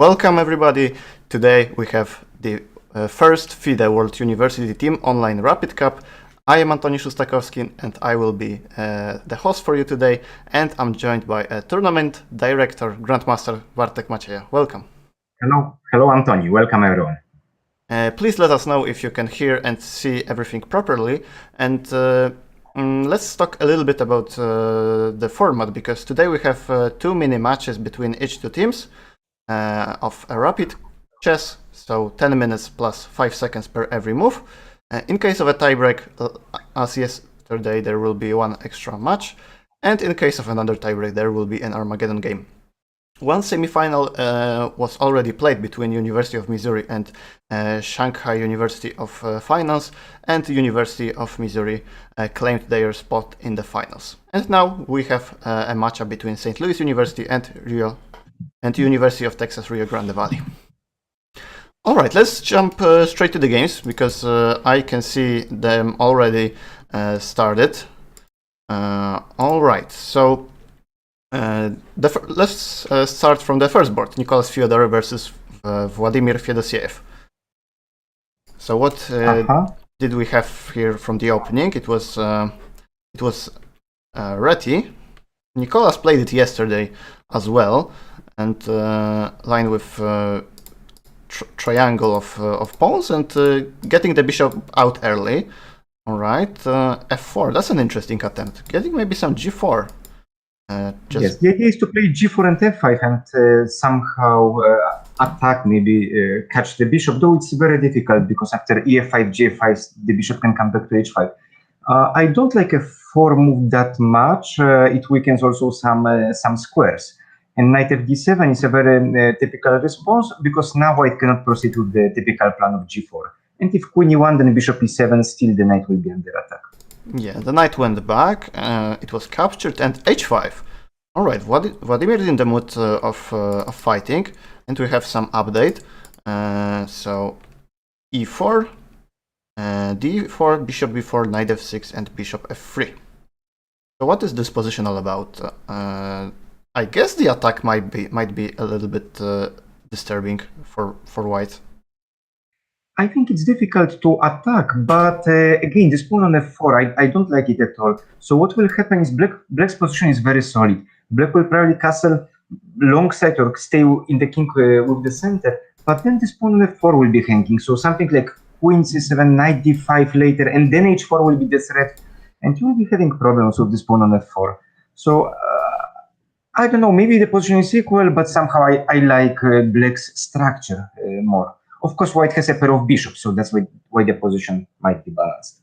Welcome everybody. Today we have the first FIDE World University Team Online Rapid Cup. I am Antoni Szustakowski and I will be the host for you today, and I'm joined by a tournament director, Grandmaster Bartek Macieja. Welcome. Hello Antoni. Welcome everyone. Please let us know if you can hear and see everything properly, and let's talk a little bit about the format, because today we have 2 mini matches between each two teams of a rapid chess, so 10 minutes plus 5 seconds per every move. In case of a tiebreak, as yesterday, there will be one extra match, and in case of another tiebreak, there will be an Armageddon game. One semifinal was already played between University of Missouri and Shanghai University of Finance, and the University of Missouri claimed their spot in the finals. And now we have a matchup between St. Louis University and University of Texas Rio Grande Valley. All right, let's jump straight to the games, because I can see them already started. All right, so let's start from the first board. Nicolas Fyodorov versus Vladimir Fedosiev. So what did we have here from the opening? It was Reti. Nicolas played it yesterday as well, and line with triangle of pawns and getting the bishop out early. All right, f4. That's an interesting attempt. Getting maybe some g4. Yes, the idea is to play g4 and f5 and somehow attack, maybe catch the bishop, though it's very difficult because after ef5, g5, the bishop can come back to h5. I don't like a 4 move that much. It weakens also some squares. And knight fd7 is a very typical response, because now white cannot proceed with the typical plan of g4. And if queen e1, then bishop e7, still the knight will be under attack. Yeah, the knight went back, it was captured, and h5. All right, Vladimir is in the mood of fighting, and we have some update. So e4, d4, bishop b4, knight f6, and bishop f3. So what is this position all about? I guess the attack might be a little bit disturbing for white. I think it's difficult to attack, but again, this pawn on f4, I don't like it at all. So what will happen is black's position is very solid. Black will probably castle long side or stay in the king with the center, but then this pawn on f4 will be hanging. So something like queen c7, knight d5 later, and then h4 will be the threat, and you will be having problems with this pawn on f4. So I don't know, maybe the position is equal, but somehow I like black's structure more. Of course, white has a pair of bishops, so that's why the position might be balanced.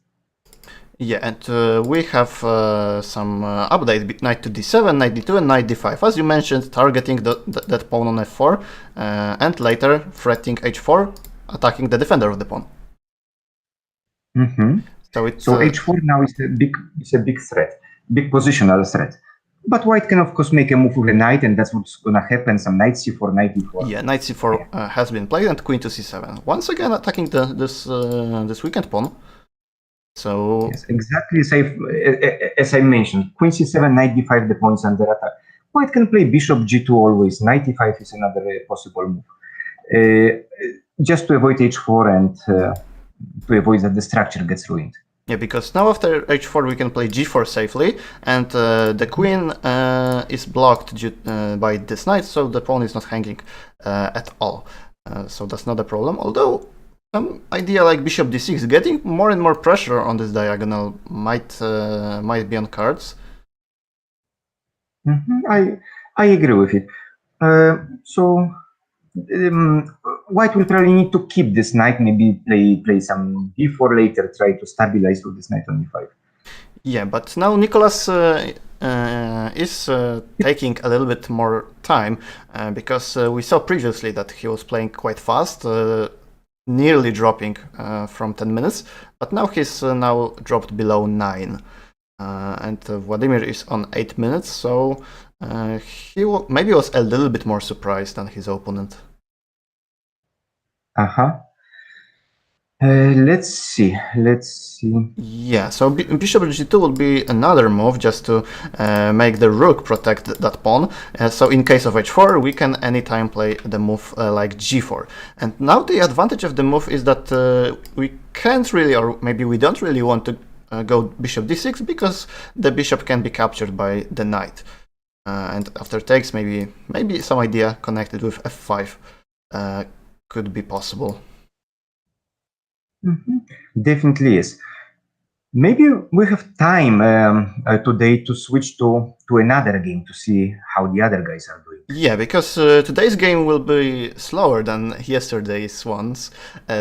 Yeah, and we have some update: knight to d7, knight d2, and knight d5. As you mentioned, targeting that pawn on f4, and later threatening h4, attacking the defender of the pawn. So h4 now is a big threat, big positional threat. But white can, of course, make a move with a knight, and that's what's going to happen. Some knight c4, knight d4. Yeah, knight c4 has been played, and queen to c7. Once again, attacking this weakened pawn. So yes, exactly as I mentioned, queen c7, knight d5, the pawn is under attack. White can play bishop g2 always. Knight e5 is another possible move, just to avoid h4 and to avoid that the structure gets ruined. Yeah, because now after h4 we can play g4 safely, and the queen is blocked by this knight, so the pawn is not hanging at all. So that's not a problem, although some idea like bishop d6, getting more and more pressure on this diagonal might be on cards. I agree with it. So white will probably need to keep this knight, maybe play some d4 later, try to stabilize with this knight on e5. Yeah, but now Nicolas is taking a little bit more time, because we saw previously that he was playing quite fast, nearly dropping from 10 minutes, but now he's now dropped below 9. And Vladimir is on 8 minutes, so he maybe was a little bit more surprised than his opponent. Let's see. Yeah, so bishop g2 will be another move just to make the rook protect that pawn. So in case of h4, we can anytime play the move like g4. And now the advantage of the move is that we can't really, or maybe we don't really want to go bishop d6 because the bishop can be captured by the knight. And after takes, maybe some idea connected with f5 could be possible. Definitely is. Maybe we have time today to switch to another game to see how the other guys are doing. Yeah, because today's game will be slower than yesterday's ones.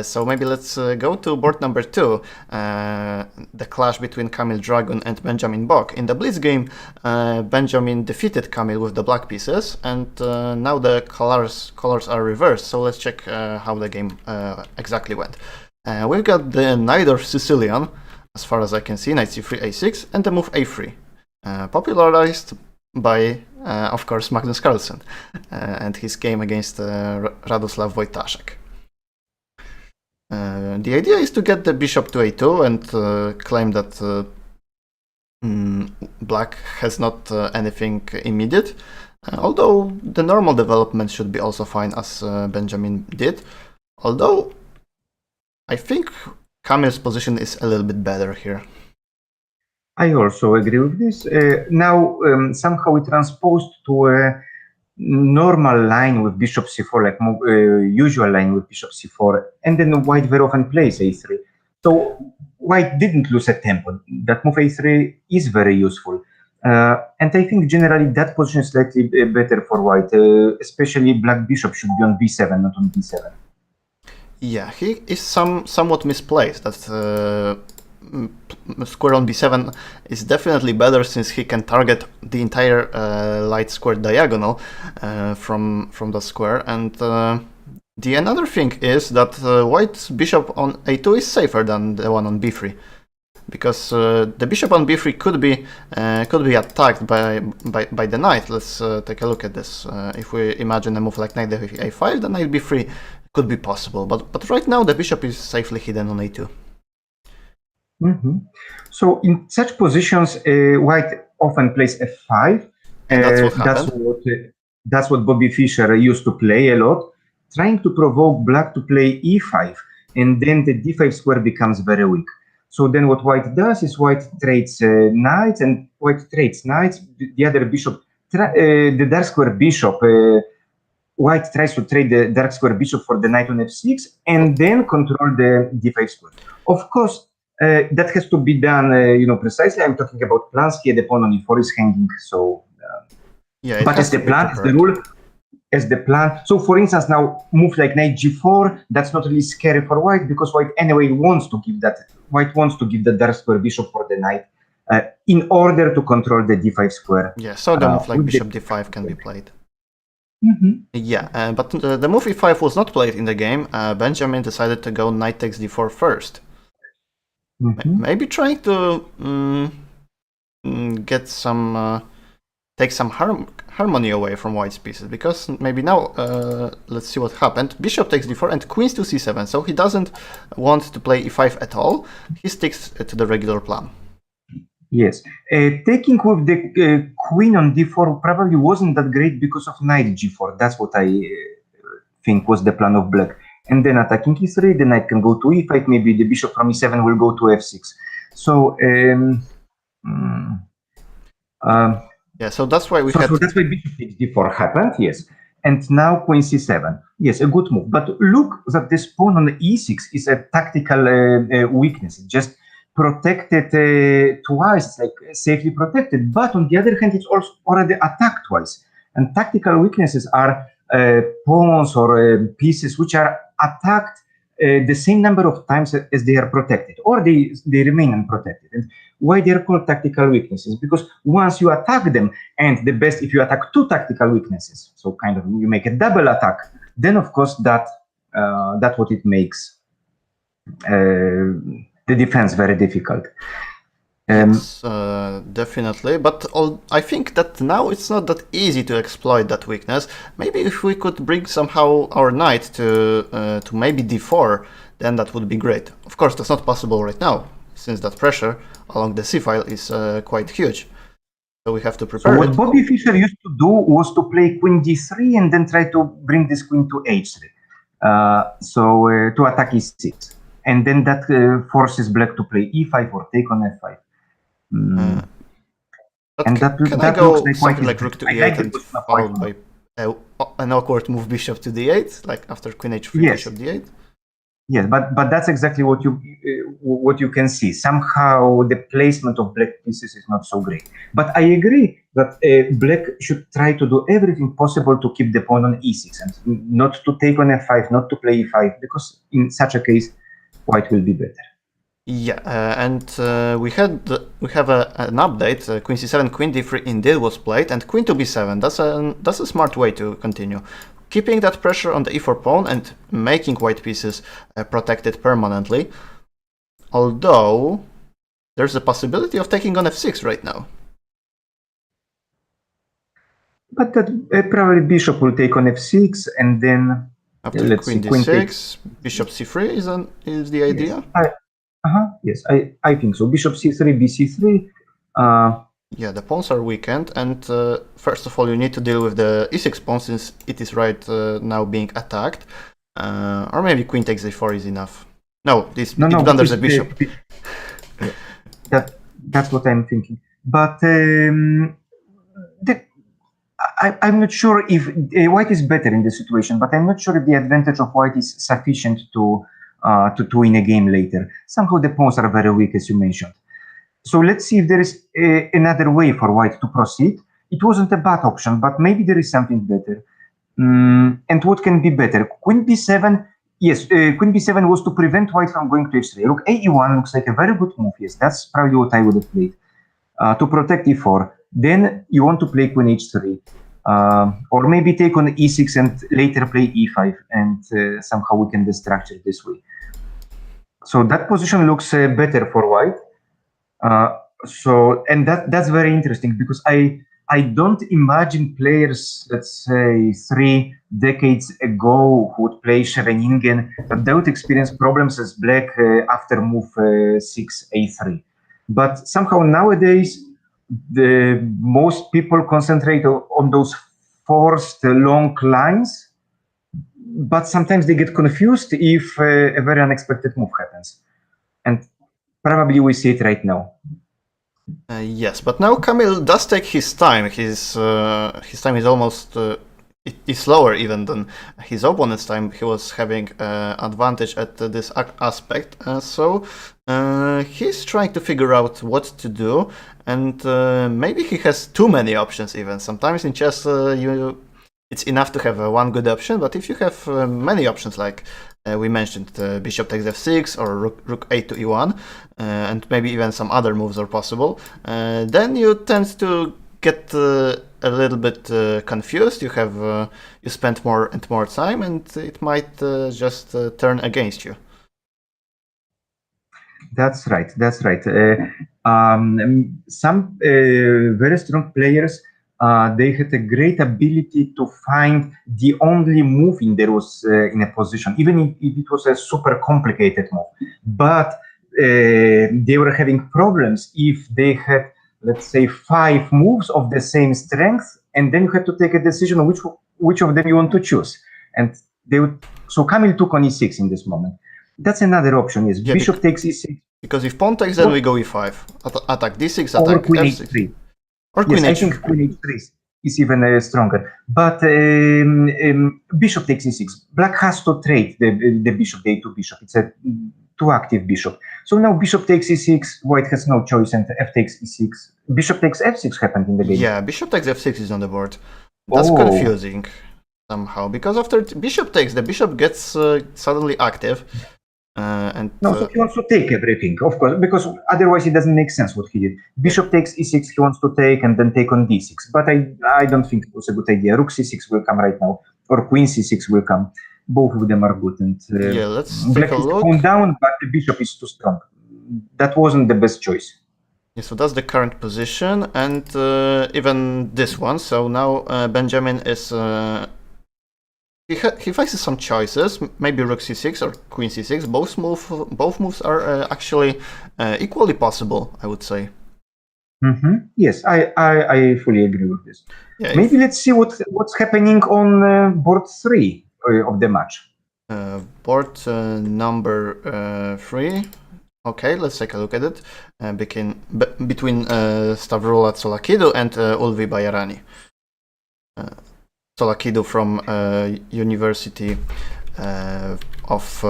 So maybe let's go to board number 2, the clash between Kamil Dragun and Benjamin Bok. In the Blitz game, Benjamin defeated Kamil with the black pieces, and now the colors are reversed. So let's check how the game exactly went. We've got the Knight of Sicilian, as far as I can see, knight c3, a6, and the move a3, popularized by, of course, Magnus Carlsen and his game against Radoslav Wojtaszek. The idea is to get the bishop to a2 and claim that black has not anything immediate, although the normal development should be also fine, as Benjamin did. Although I think Kamil's position is a little bit better here. I also agree with this. Now, somehow we transposed to a normal line with bishop c4, like usual line with bishop c4, and then white very often plays a3. So white didn't lose a tempo. That move a3 is very useful. And I think generally that position is slightly better for white, especially black bishop should be on b7, not on b7. Yeah, he is somewhat misplaced. That square on b7 is definitely better, since he can target the entire light square diagonal from the square. And the another thing is that white's bishop on a2 is safer than the one on b3, because the bishop on b3 could be attacked by the knight. Let's take a look at this. If we imagine a move like knight a5, then knight b3 could be possible, but right now the bishop is safely hidden on a2. So in such positions, white often plays f5. And that's what happened. That's what Bobby Fischer used to play a lot, trying to provoke black to play e5, and then the d5 square becomes very weak. So then what white does is white trades knights, and white trades knights. The other bishop, the dark square bishop, white tries to trade the dark square bishop for the knight on f6, and then control the d5 square. Of course, that has to be done, precisely. I'm talking about plans here. The pawn on e4 is hanging, so. Yeah, but as the plan, as the rule, as the plan. So, for instance, now move like knight g4. That's not really scary for white, because white anyway wants to give that. White wants to give the dark square bishop for the knight in order to control the d5 square. Yeah, so the move like bishop d5 can be played. Yeah, but the move e5 was not played in the game. Benjamin decided to go knight takes d4 first. Maybe trying to get some, take some harmony away from white's pieces, because maybe now, let's see what happened. Bishop takes d4 and queens to c7, so he doesn't want to play e5 at all. He sticks to the regular plan. Yes, taking with the queen on d4 probably wasn't that great because of knight g4. That's what I think was the plan of black. And then attacking e3, the knight can go to e5, maybe the bishop from e7 will go to f6. So, yeah, so that's why we so that's why bishop takes d4 happened, yes. And now queen c7. Yes, a good move. But look that this pawn on e6 is a tactical weakness. It just protected twice, it's like safely protected. But on the other hand, it's also already attacked twice. And tactical weaknesses are pawns or pieces which are attacked the same number of times as they are protected, or they remain unprotected. And why they are called tactical weaknesses? Because once you attack them, and the best if you attack two tactical weaknesses, so kind of you make a double attack, then of course that's what it makes the defense very difficult. Yes, definitely. But I think that now it's not that easy to exploit that weakness. Maybe if we could bring somehow our knight to maybe d4, then that would be great. Of course, that's not possible right now, since that pressure along the c-file is quite huge. So we have to prepare So what it. Bobby Fischer used to do was to play queen d3 and then try to bring this queen to h3. To attack e6. And then that forces black to play e5 or take on f5. And that can I looks go like something like rook to e8 and followed by an awkward move bishop to d8, like after queen h3, Yes. bishop d8? Yes, but that's exactly what you can see. Somehow the placement of black pieces is not so great. But I agree that black should try to do everything possible to keep the pawn on e6 and not to take on f5, not to play e5, because in such a case, white will be better. Yeah, and we have an update. Queen c7, queen d3 indeed was played, and queen to b7. That's a smart way to continue, keeping that pressure on the e4 pawn and making white pieces protected permanently. Although there's a possibility of taking on f6 right now. But that probably bishop will take on f6, and then after let's queen see, d6, bishop c3 is the idea. Yes, I think so. Bishop c3, bc3. Yeah, the pawns are weakened, and first of all, you need to deal with the e6 pawn since it is right now being attacked. Or maybe queen takes a4 is enough. No, it blunders the bishop. That's what I'm thinking. But I'm not sure if white is better in this situation, but I'm not sure if the advantage of white is sufficient to win a game later. Somehow the pawns are very weak, as you mentioned. So let's see if there is another way for white to proceed. It wasn't a bad option, but maybe there is something better. And what can be better? Queen b7. Yes, queen b7 was to prevent white from going to h3. Look, ae1 looks like a very good move. Yes, that's probably what I would have played. To protect e4. Then you want to play queen h3. Or maybe take on e6 and later play e5, and somehow we can destructure it this way. So that position looks better for white. And that's very interesting, because I don't imagine players, let's say 3 decades ago, who would play Scheveningen, that they would experience problems as black after move 6 a3. But somehow nowadays, most people concentrate on those forced long lines, but sometimes they get confused if a very unexpected move happens. And probably we see it right now. Yes, but now Kamil does take his time. His time is almost is slower even than his opponent's time. He was having advantage at this aspect, so he's trying to figure out what to do, and maybe he has too many options even. Sometimes in chess it's enough to have one good option, but if you have many options like we mentioned, bishop takes f6 or rook 8 to e1, and maybe even some other moves are possible, then you tend to get a little bit confused. You spend more and more time, and it might just turn against you. That's right. Some very strong players, they had a great ability to find the only move in a position, even if it was a super complicated move. But they were having problems if they had, let's say, 5 moves of the same strength, and then you had to take a decision on which of them you want to choose. And so Kamil took on e6 in this moment. That's another option. Yes, yeah, bishop takes e6. Because if pawn takes, then we go e5. Attack d6, attack or queen f6. h3. Or queen h3. I think queen h3 is even stronger. But bishop takes e6. Black has to trade the bishop, the a2 bishop. It's a too active bishop. So now bishop takes e6. White has no choice, and f takes e6. Bishop takes f6 happened in the game. Yeah, bishop takes f6 is on the board. That's confusing somehow, because after bishop takes, the bishop gets suddenly active. So he wants to take everything, of course, because otherwise it doesn't make sense what he did. Bishop takes e6, he wants to take and then take on d6. But I don't think it was a good idea. Rook c6 will come right now, or queen c6 will come. Both of them are good. And yeah, let's black take a is look. pawn down, but the bishop is too strong. That wasn't the best choice. Yeah, so that's the current position, and even this one. So now Benjamin is he faces some choices. Maybe Rook C6 or Queen C6. Both moves are actually equally possible, I would say. Yes, I fully agree with this. Yeah, Maybe let's see what's happening on board 3 of the match. Board number 3. Okay, let's take a look at it. Between Stavrola Tsolakidu and Ulvi Bayarani. Tsolakidu from University of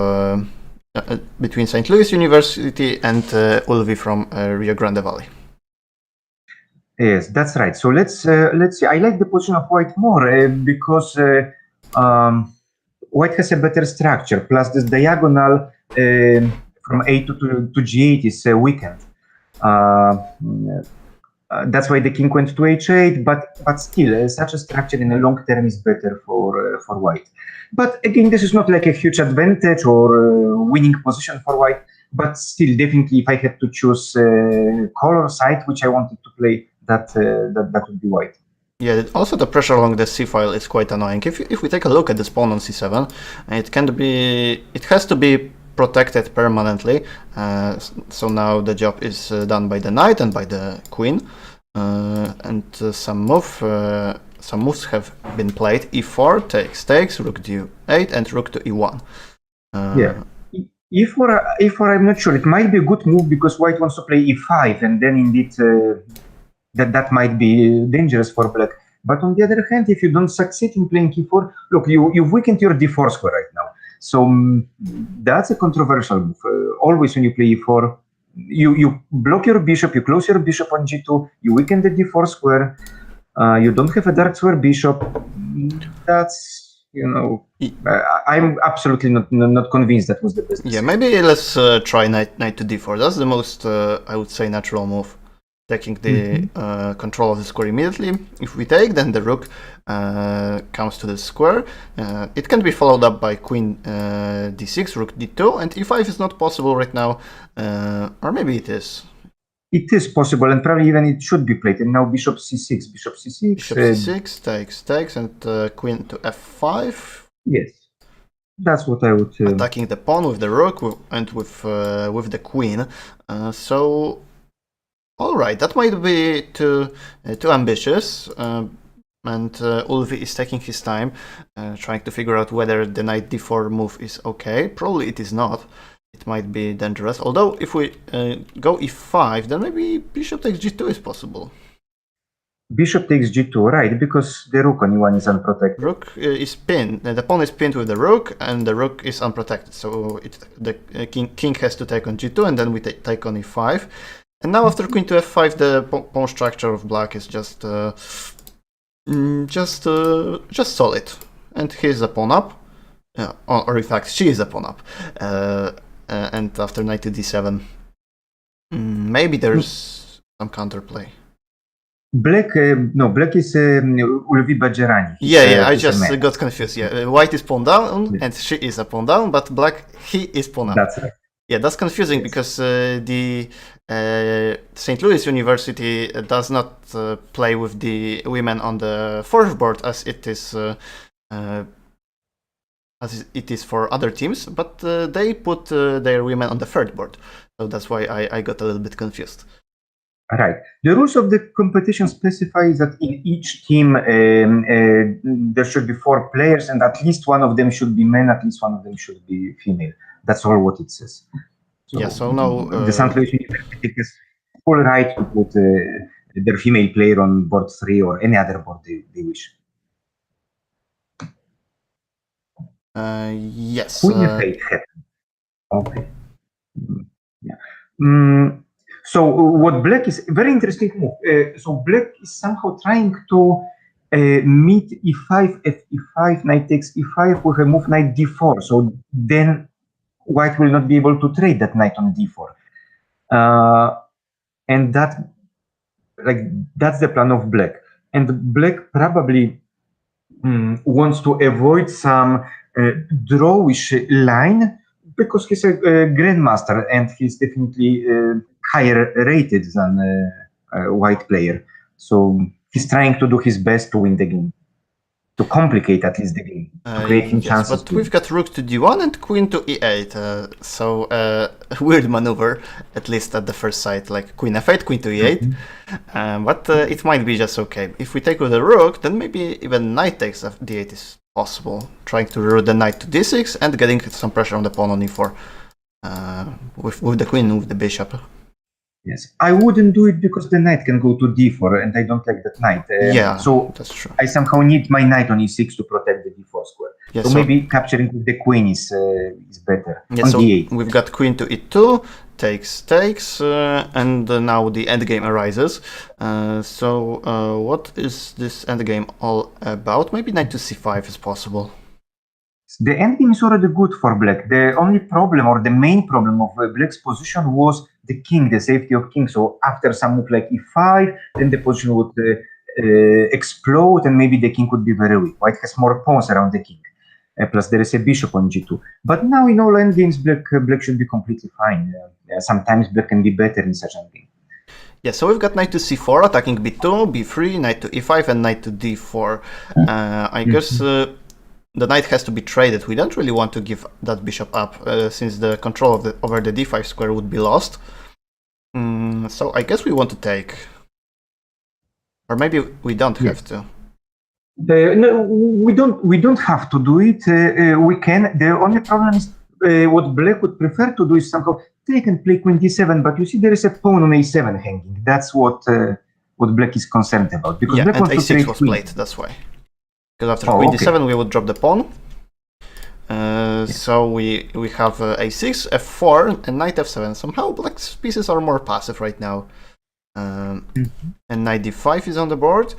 between St. Louis University and Ulvi from Rio Grande Valley. Yes, that's right. So let's see. I like the position of White more because White has a better structure. Plus, this diagonal from A2 to G8 is weakened. That's why the king went to H8, but still, such a structure in the long term is better for White. But again, this is not like a huge advantage or winning position for White. But still, definitely, if I had to choose color side which I wanted to play, that would be White. Yeah, also the pressure along the C file is quite annoying. If we take a look at this pawn on C7, it has to be protected permanently. So now the job is done by the knight and by the queen, and some moves have been played. E4 takes rook d8 and rook to e1. Yeah. E4, I'm not sure. It might be a good move because White wants to play E5, and then indeed that might be dangerous for Black. But on the other hand, if you don't succeed in playing E4, look, you've weakened your D4 square right now. So that's a controversial move. Always when you play E4, you block your bishop, you close your bishop on G2, you weaken the D4 square, you don't have a dark square bishop. That's, I'm absolutely not convinced that was the best decision. Yeah, maybe let's try knight to d4. That's the most, I would say, natural move. Taking the control of the square immediately. If we take, then the rook comes to the square. It can be followed up by queen d6, rook d2, and e5 is not possible right now, or maybe it is. It is possible, and probably even it should be played. And now bishop c6, bishop c6 takes, and queen to f5. Yes, that's what I would. Attacking the pawn with the rook and with the queen. So, all right, that might be too ambitious. And Ulvi is taking his time, trying to figure out whether the knight d4 move is okay. Probably it is not. It might be dangerous. Although if we go e5, then maybe bishop takes g2 is possible. Bishop takes g2, right? Because the rook on e1 is unprotected. Rook is pinned. The pawn is pinned with the rook, and the rook is unprotected. So the king has to take on g2, and then we take on e5. And now after queen to f5, the pawn structure of black is just solid. And here's a pawn up, or in fact, she is a pawn up. And after knight to d7, maybe there's some counterplay. Black is Ulvi Bajarani. Yeah, I just got confused. Yeah, white is pawn down, and she is a pawn down, but black, he is pawn up. That's right. Yeah, that's confusing because the St. Louis University does not play with the women on the fourth board as it is for other teams, but they put their women on the third board. So that's why I got a little bit confused. Right. The rules of the competition specify that in each team there should be 4 players, and at least one of them should be men, at least one of them should be female. That's all what it says. So, yeah, so now the St. Louis University has full right to put their female player on board 3 or any other board they wish. Yes. Queen f8 happened. Okay. Yeah. So what black is very interesting move. So black is somehow trying to meet e5, f5, knight takes e5 with a move knight d4. So then white will not be able to trade that knight on d4. And that's the plan of black. And black probably wants to avoid some drawish line because he's a grandmaster and he's definitely higher rated than a white player. So he's trying to do his best to win the game, to complicate at least the game, to create him Yes, chances. but we've got rook to d1 and queen to e8, so weird maneuver, at least at the first sight, like queen f8, queen to e8, but it might be just okay. If we take with the rook, then maybe even knight takes d8 is possible, trying to route the knight to d6 and getting some pressure on the pawn on e4, with the queen, with the bishop. Yes, I wouldn't do it because the knight can go to d4, and I don't like that knight. Yeah, so that's true. I somehow need my knight on e6 to protect the d4 square. Yeah, so maybe capturing with the queen is better. Yeah, on so d8. we've got queen to e2, takes, and now the endgame arises. What is this endgame all about? Maybe knight to c5 is possible. The endgame is already good for black. The only problem, or the main problem of black's position was the king, the safety of king. So after some move like e5, then the position would explode, and maybe the king would be very weak. White has more pawns around the king. Plus there is a bishop on g2. But now in all endgames, black should be completely fine. Sometimes black can be better in such endgame. Yeah, so we've got knight to c4, attacking b2, b3, knight to e5, and knight to d4. I guess the knight has to be traded. We don't really want to give that bishop up, since the control of over the d5 square would be lost. So I guess we want to take. Or maybe we don't have to. No, we don't have to do it. We can. The only problem is what black would prefer to do is somehow take and play queen d7. But you see, there is a pawn on a7 hanging. That's what black is concerned about. Because black and wants to a6 trade was queen. played. That's why. Because after queen d7, we would drop the pawn. So we have a6, f4, and knight f7. Somehow black's pieces are more passive right now. And knight d5 is on the board.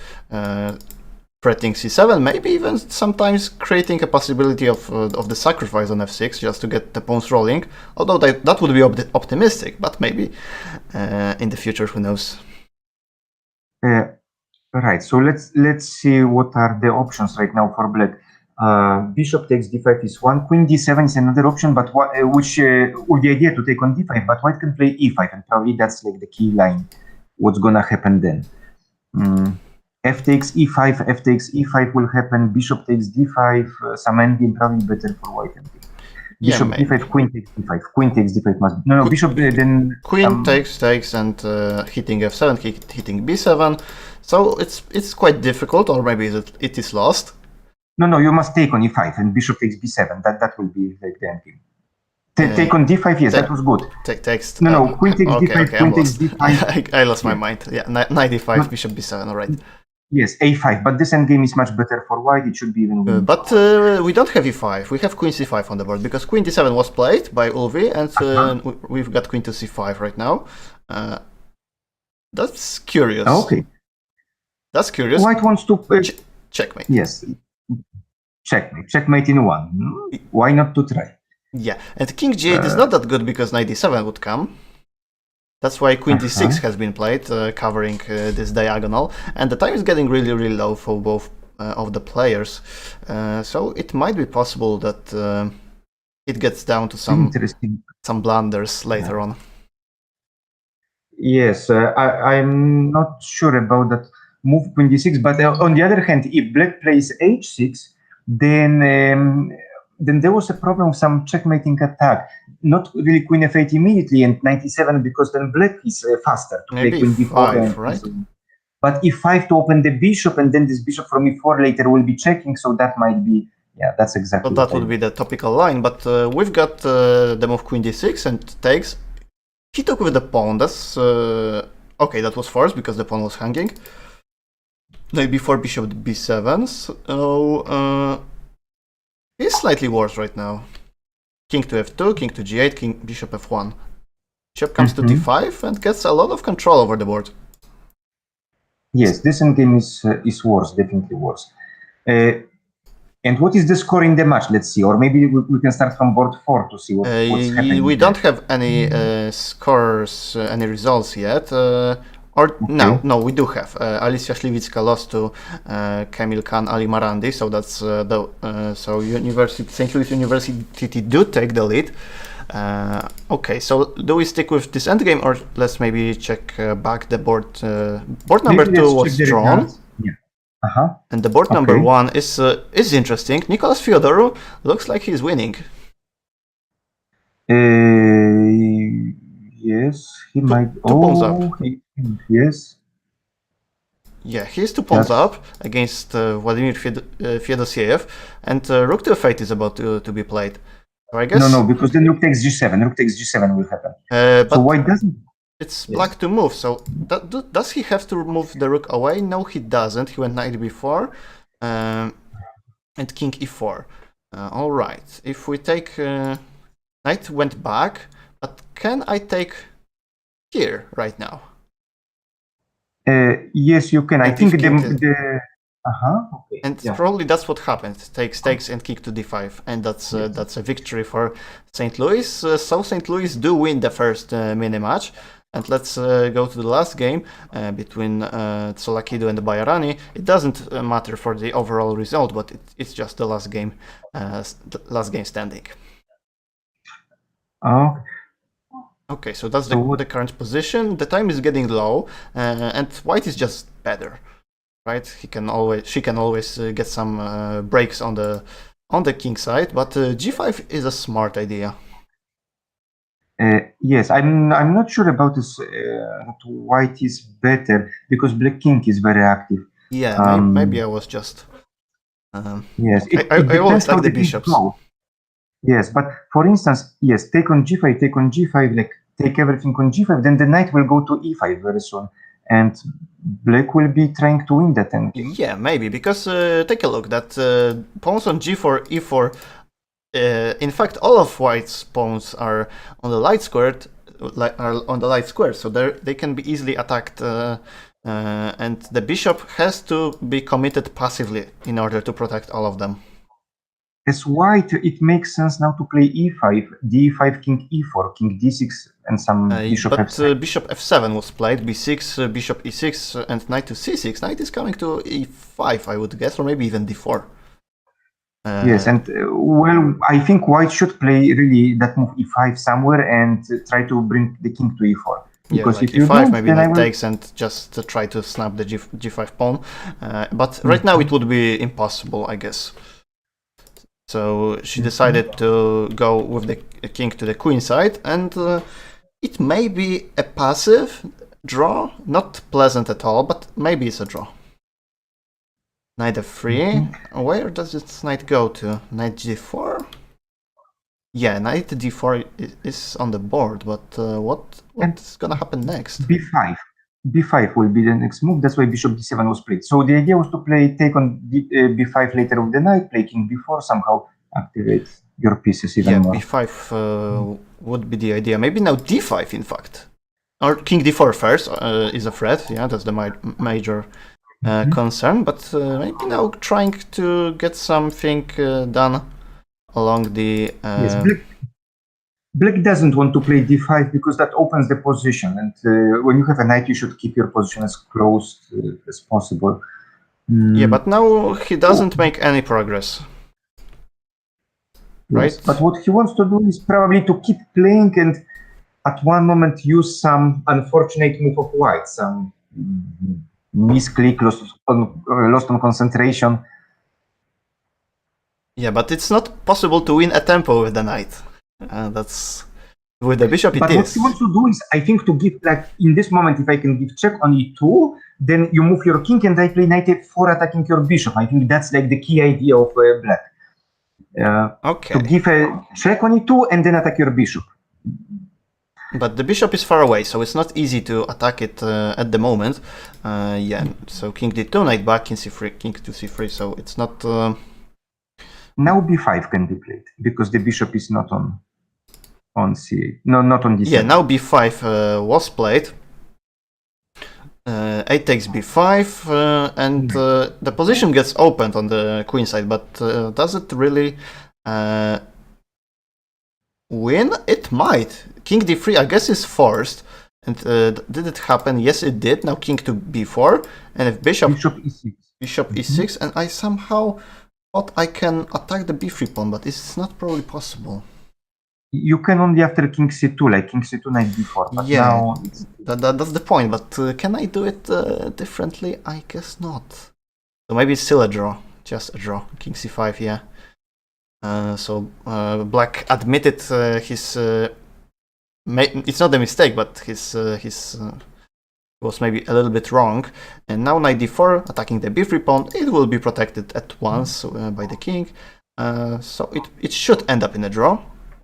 Threatening c7, maybe even sometimes creating a possibility of the sacrifice on f6 just to get the pawns rolling. Although that would be optimistic, but maybe in the future, who knows? Right. So let's see what are the options right now for black. Bishop takes d5 is one, queen d7 is another option, but which with the idea to take on d5, but white can play e5, and probably that's like the key line. What's gonna happen then? F takes e5, f takes e5 will happen. Bishop takes d5. Some endgame probably better for white endgame. Bishop d5, queen takes d5. Queen takes d5 must be. No, bishop then. Queen takes, and hitting f7, hitting b7. So it's quite difficult, or maybe it is lost. No, you must take on e5 and bishop takes b7. That will be like the endgame. Take on d5, yes, that was good. Takes. No, queen takes d5, queen takes d5. I lost my mind. Yeah, knight d5, bishop b7, all right. Yes, a5, but this endgame is much better for white. It should be even winning. But we don't have e5. We have queen c5 on the board, because queen d7 was played by Ulvi, and we've got queen to c5 right now. That's curious. Okay. That's curious. White wants to... checkmate. Yes. Checkmate. Checkmate in one. Why not to try? Yeah, and king g8 is not that good because knight d7 would come. That's why queen d6 has been played, covering this diagonal, and the time is getting really, really low for both of the players. So it might be possible that it gets down to some blunders later on. Yes, I'm not sure about that move queen d6, but on the other hand, if black plays h6, then there was a problem of some checkmating attack. Not really queen f8 immediately and knight e7, because then black is faster to Maybe play queen d4. right? But e5 to open the bishop, and then this bishop from e4 later will be checking, so that might be, yeah, that's exactly. But that would be the topical line. But we've got the move queen d6 and takes. He took with the pawn. That's okay. That was forced because the pawn was hanging. Knight before bishop b7. So he's slightly worse right now. King to f2, king to g8, king bishop f1. Bishop comes to d5 and gets a lot of control over the board. Yes, this endgame is worse, definitely worse. And what is the score in the match? Let's see, or maybe we can start from board 4 to see what's happening. We don't have any scores, any results yet. No, we do have. Alicia Śliwicka lost to Kamil Khan Ali Marandi, so that's so St. Louis University do take the lead. Okay, so do we stick with this endgame, or let's maybe check back the board? Board number Maybe 2 let's check was the drawn, results. Yeah. Uh-huh. and the board number Okay. 1 is interesting. Nicolas Fyodorou looks like he's winning. Yes, he might. Two pawns up. Yes. Yeah, he's 2 pawns Yes. up against Vladimir Fedosiev, and rook to f8 is about to be played. So I guess. No, because then rook takes g7. Rook takes g7 will happen. But So white doesn't. it's Yes. black to move. So does he have to move the rook away? No, he doesn't. He went knight b4, and king e4. All right. If we take knight went back, but can I take here right now? Yes, you can. I And think if the king okay. And Yeah. probably that's what happened. Takes and kick to d5, and that's a victory for St. Louis. So St. Louis do win the first mini match. And let's go to the last game between Tsolakidu and Bayarani. It doesn't matter for the overall result, but it's just the last game standing. Oh, Okay, so that's So the current position. The time is getting low, and white is just better, right? She can always get some breaks on the king side, but g5 is a smart idea. yes, I'm not sure about this. That white is better because black king is very active. Yeah, maybe I was just. Yes, I it always depends how like the the things bishops. go. Yes, but for instance, yes, take on g5, like take everything on g5, then the knight will go to e5 very soon, and black will be trying to win that endgame. Yeah, maybe, because take a look, that pawns on g4, e4, in fact, all of white's pawns are on the light square, so they can be easily attacked, and the bishop has to be committed passively in order to protect all of them. As white, it makes sense now to play e5, d5, king e4, king d6, and some bishop f7. Bishop f7 was played, b6, bishop e6, and knight to c6. Knight is coming to e5, I would guess, or maybe even d4. Yes, and well, I think white should play really that move e5 somewhere and try to bring the king to e4. Because like if you e5, don't, maybe then I knight will... takes and just try to snap the g5 pawn. But right now it would be impossible, I guess. So she decided to go with the king to the queen side, and it may be a passive draw, not pleasant at all, but maybe it's a draw. Knight f3. Where does this knight go to? Knight g4? Yeah, knight d4 is on the board, but what's gonna happen next? b5. b5 will be the next move. That's why bishop d7 was played. So the idea was to play take on b5 later with the knight, play king b4, somehow activate your pieces even more. b5 would be the idea. Maybe now d5, in fact. Or king d4 first is a threat. Yeah, that's the major concern. But maybe now trying to get something done along the... Yes, Black doesn't want to play d5 because that opens the position, and when you have a knight, you should keep your position as closed as possible. Yeah, but now he doesn't make any progress. Yes, right? But what he wants to do is probably to keep playing and at one moment use some unfortunate move of white, some misclick, lost on concentration. Yeah, but it's not possible to win a tempo with the knight. That's with the bishop. But what he wants to do is, I think, to give, like in this moment, if I can give check on e2, then you move your king and I play knight f4 attacking your bishop. I think that's like the key idea of black. Okay. To give a check on e2 and then attack your bishop. But the bishop is far away, so it's not easy to attack it at the moment. Yeah, so king d2, knight back, king c3, king to c3, so it's not... Now b5 can be played, because the bishop is not on c8. No, not on d7. Yeah, now b5 was played. A takes b5, and the position gets opened on the queen side, but does it really win? It might. King d3, I guess, is forced. And did it happen? Yes, it did. Now king to b4, and if bishop e6. Bishop e6, and I somehow thought I can attack the b3 pawn, but it's not probably possible. You can only after king c2, like king c2, knight d4. But Yeah, now it's... that's the point. But can I do it differently? I guess not. So maybe it's still a draw, just a draw. King c5, yeah. So Black admitted his. It's not a mistake, but his was maybe a little bit wrong. And now knight d4, attacking the b3 pawn. It will be protected at once by the king. So it should end up in a draw,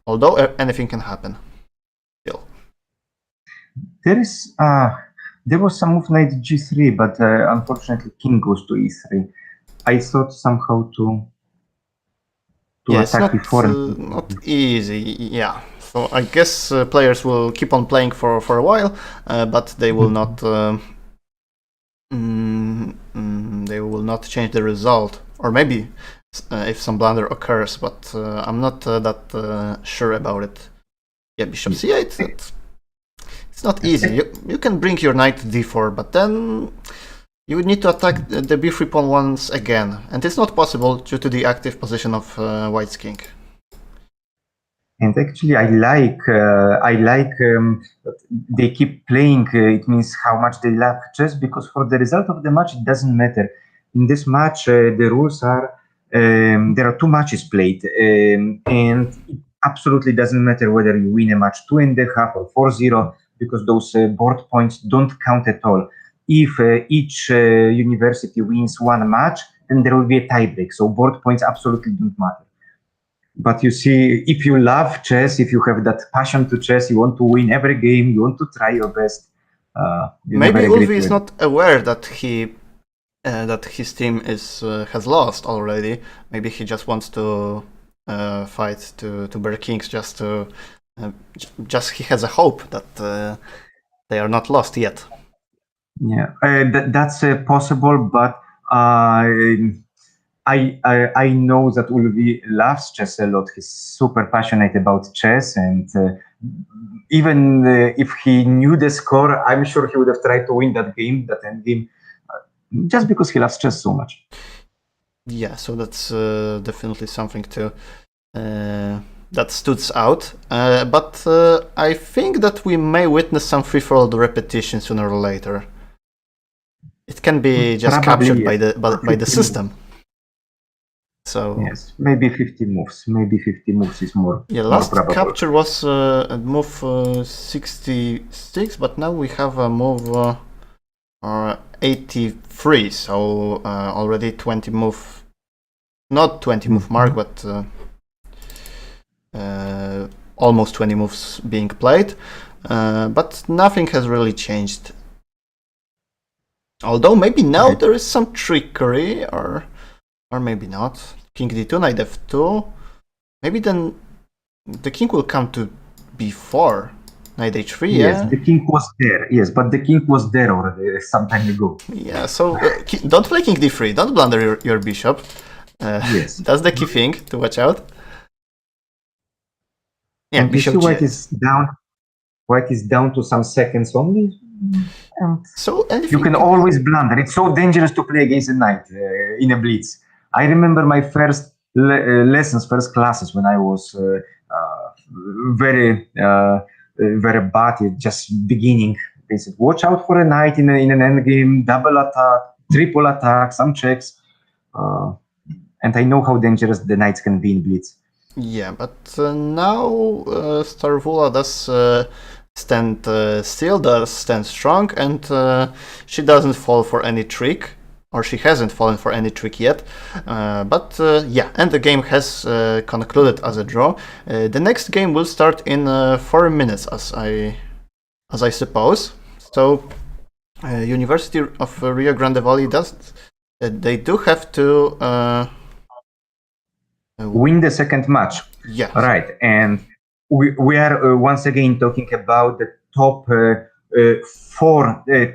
although anything can happen. Still. There was some move knight g3, but unfortunately king goes to e3. I thought somehow to attack before. Not easy, yeah. So I guess players will keep on playing for a while, but they will not. They will not change the result, or maybe if some blunder occurs, but I'm not that sure about it. Yeah, bishop c8. It's not easy. You can bring your knight to d4, but then you would need to attack the b3 pawn once again, and it's not possible due to the active position of White's king. And actually, I like they keep playing. It means how much they love chess, because for the result of the match, it doesn't matter. In this match, the rules are there are 2 matches played, and it absolutely doesn't matter whether you win a match 2.5 or 4-0, because those board points don't count at all. If each university wins 1 match, then there will be a tiebreak. So board points absolutely don't matter. But you see, if you love chess, if you have that passion to chess, you want to win every game, you want to try your best. Maybe Ulvi is not aware that that his team has lost already. Maybe he just wants to fight to bear kings, just he has a hope that they are not lost yet. Yeah, that's possible, but I know that Ulvi loves chess a lot. He's super passionate about chess, and even if he knew the score, I'm sure he would have tried to win that game, that end game, just because he loves chess so much. Yeah, so that's definitely something that stood out. But I think that we may witness some free-for-all repetition sooner or later. It can be just captured by the system. So yes, maybe 50 moves. Maybe 50 moves is more. Yeah, last capture was at move 66, but now we have a move 83. So already 20 move, not 20 move mark, but almost 20 moves being played. But nothing has really changed. Although maybe now there is some trickery, or maybe not. King d2, knight f2. Maybe then the king will come to b4. Knight h3, yes, the king was there. Yes, but the king was there already some time ago. Yeah, so don't play king d3. Don't blunder your bishop. Yes. That's the key thing to watch out. Yeah, and bishop you see White is down. White is down to some seconds only. And so you can always blunder. It's so dangerous to play against a knight in a blitz. I remember my first lessons, first classes when I was very bad, just beginning. They said, watch out for a knight in an endgame, double attack, triple attack, some checks. And I know how dangerous the knights can be in blitz. Yeah, but now Starvula does stand still, does stand strong, and she doesn't fall for any trick, or she hasn't fallen for any trick yet. But yeah, and the game has concluded as a draw. The next game will start in 4 minutes, as I suppose. So University of Rio Grande Valley they do have to win the second match. Yeah. Right. And we are once again talking about the top 4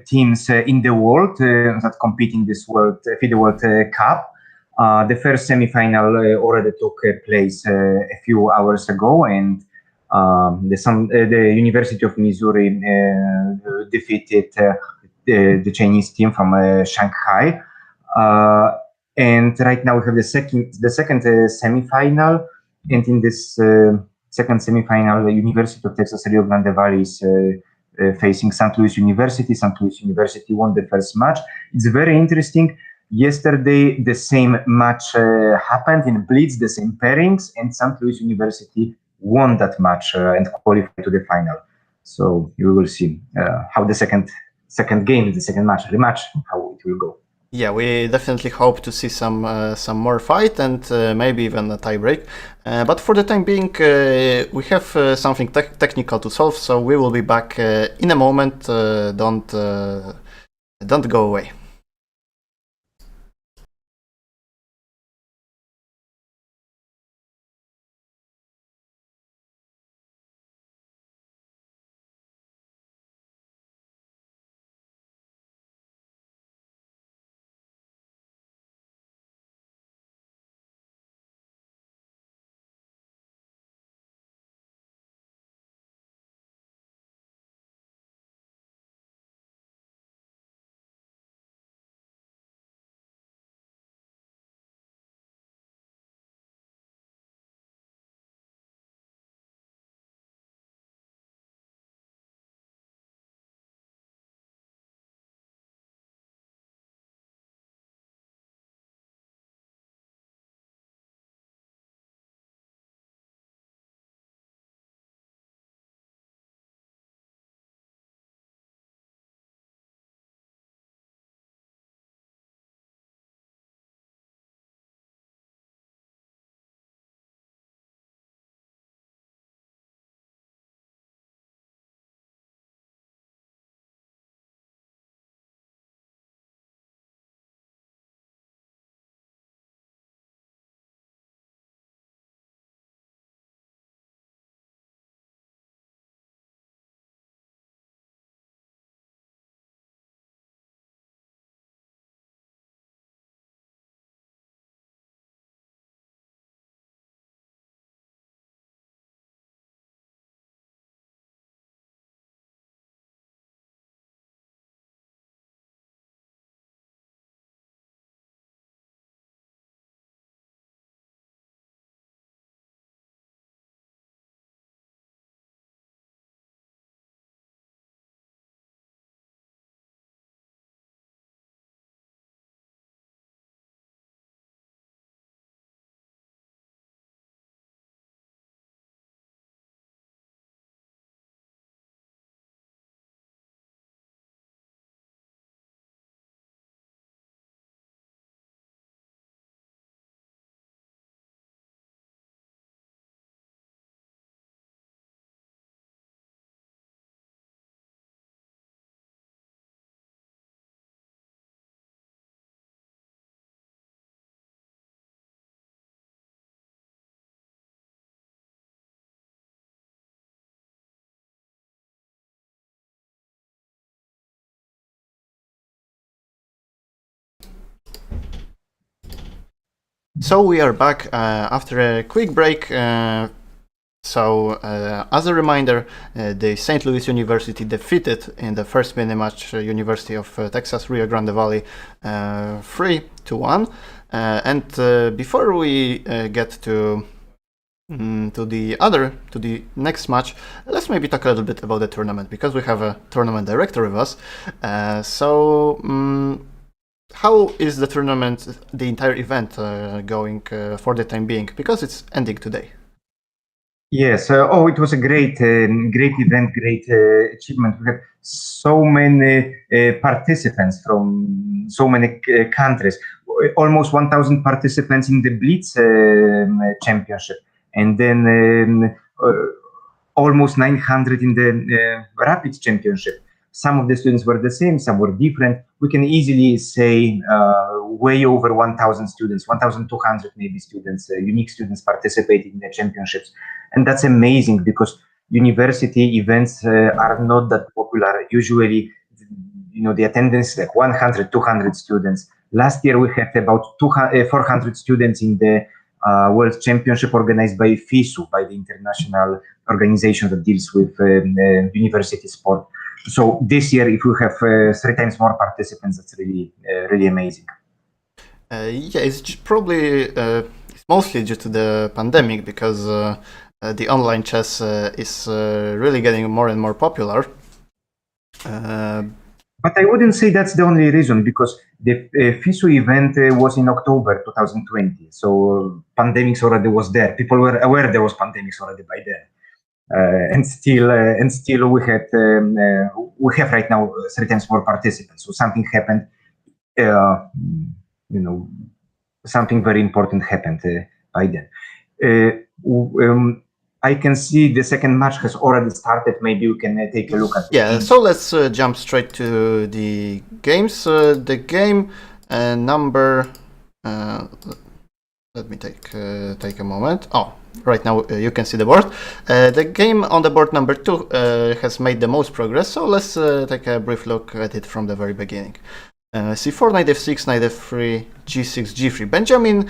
teams in the world that compete in this FIDE World Cup. The first semifinal already took place a few hours ago, and the University of Missouri defeated the Chinese team from Shanghai. And right now we have the second semifinal, and in this second semifinal, University of Texas Rio Grande Valley is facing St. Louis University. St. Louis University won the first match. It's very interesting. Yesterday, the same match happened in Blitz, the same pairings, and St. Louis University won that match and qualified to the final. So you will see how the second game, the second match, rematch, how it will go. Yeah, we definitely hope to see some more fight and maybe even a tiebreak. But for the time being, we have something technical to solve, so we will be back in a moment. Don't go away. So we are back after a quick break. As a reminder, the St. Louis University defeated in the first mini match University of Texas Rio Grande Valley 3-1. And before we get to the next match, let's maybe talk a little bit about the tournament, because we have a tournament director with us. How is the tournament, the entire event, going for the time being? Because it's ending today. Yes. It was a great event, great achievement. We had so many participants from so many countries. Almost 1,000 participants in the Blitz championship, and then almost 900 in the Rapid championship. Some of the students were the same, some were different. We can easily say way over 1,000 students, 1,200 maybe students, unique students participating in the championships. And that's amazing, because university events are not that popular. Usually, the attendance is like 100, 200 students. Last year, we had about 400 students in the World Championship organized by FISU, by the international organization that deals with university sport. So this year, if we have 3 times more participants, that's really amazing. Yeah, it's probably it's mostly due to the pandemic, because the online chess is really getting more and more popular. But I wouldn't say that's the only reason, because the FISU event was in October 2020. So pandemics already was there. People were aware there was pandemics already by then. And still we have right now 3 times more participants. So something happened, something very important happened by then. I can see the second match has already started. Maybe you can take a look at it. Yeah, so let's jump straight to the games. The game number, let me take a moment. Oh, right now you can see the board. The game on the board number 2 has made the most progress, so let's take a brief look at it from the very beginning. c4, knight f6, knight f3, g6, g3. Benjamin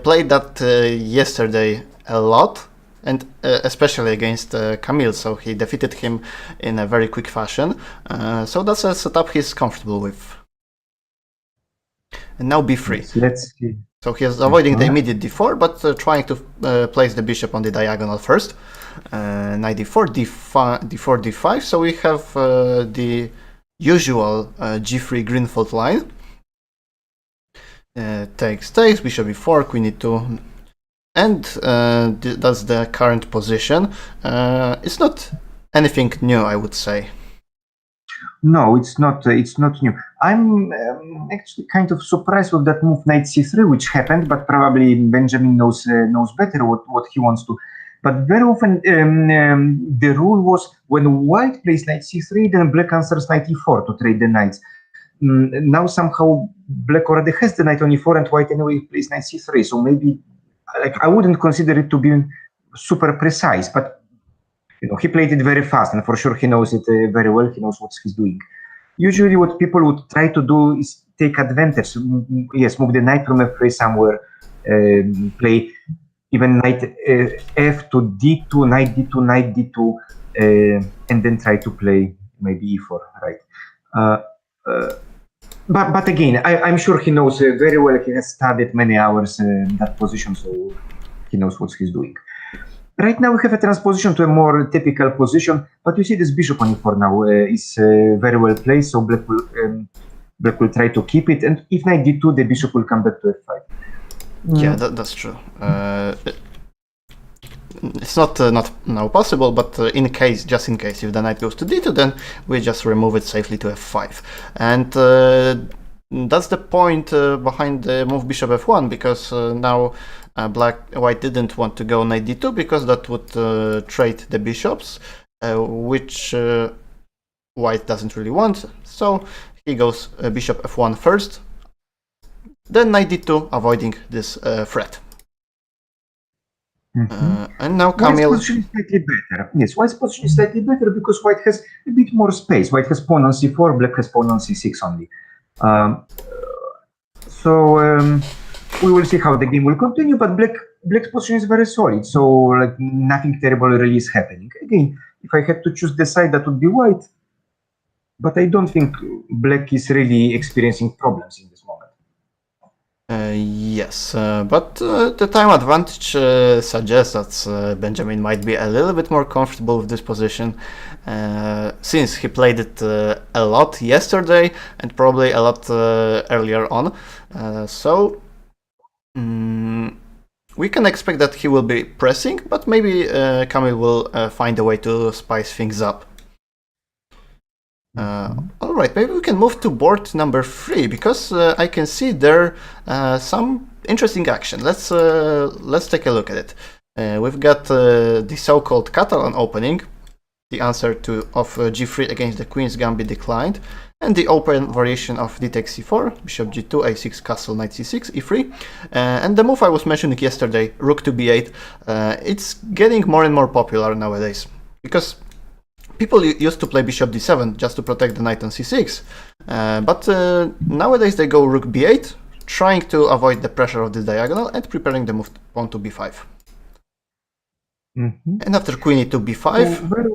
played that yesterday a lot, and especially against Camille, so he defeated him in a very quick fashion. So that's a setup he's comfortable with. And now b3. Yes, let's see. So he is avoiding the immediate d4, but trying to place the bishop on the diagonal first. Knight d4, d4, d5. So we have the usual g3 green fault line. Takes, bishop e4, queen e2. And that's the current position. It's not anything new, I would say. No, it's not new. I'm actually kind of surprised with that move knight c3, which happened, but probably Benjamin knows better what he wants to. But very often the rule was when white plays knight c3, then black answers knight e4 to trade the knights. Now somehow black already has the knight on e4, and white anyway plays knight c3. So maybe, like, I wouldn't consider it to be super precise, but he played it very fast, and for sure he knows it very well. He knows what he's doing. Usually what people would try to do is take advantage. Yes, move the knight from f3 somewhere, play even knight f to d2, knight d2, knight d2, and then try to play maybe e4, right? But again, I'm sure he knows very well. He has studied many hours in that position, so he knows what he's doing. Right now we have a transposition to a more typical position, but you see this bishop on e4 now is very well placed, so black will try to keep it, and if knight d2, the bishop will come back to f5. Yeah, that's true. It's not now possible, but just in case, if the knight goes to d2, then we just remove it safely to f5. And that's the point behind the move bishop f1, because now white didn't want to go knight d2, because that would trade the bishops, which white doesn't really want. So he goes bishop f1 first, then knight d2, avoiding this threat. And now Camille... White's position is slightly better. Yes, white's position is slightly better because white has a bit more space. White has pawn on c4, black has pawn on c6 only. We will see how the game will continue, but black's position is very solid, so like nothing terrible really is happening. Again, if I had to choose the side, that would be white, but I don't think black is really experiencing problems in this moment. Yes, but the time advantage suggests that Benjamin might be a little bit more comfortable with this position, since he played it a lot yesterday and probably a lot earlier on. So we can expect that he will be pressing, but maybe Camille will find a way to spice things up. Alright, maybe we can move to board number 3, because I can see there some interesting action. Let's take a look at it. We've got the so-called Catalan opening, the answer of g3 against the queen's gambit declined, and the open variation of d takes c4, bishop g2, a6, castle, knight c6, e3, and the move I was mentioning yesterday, rook to b8. It's getting more and more popular nowadays, because people used to play bishop d7 just to protect the knight on c6, but nowadays they go rook b8, trying to avoid the pressure of the diagonal and preparing the move pawn to b5. And after queen e2, b5... So very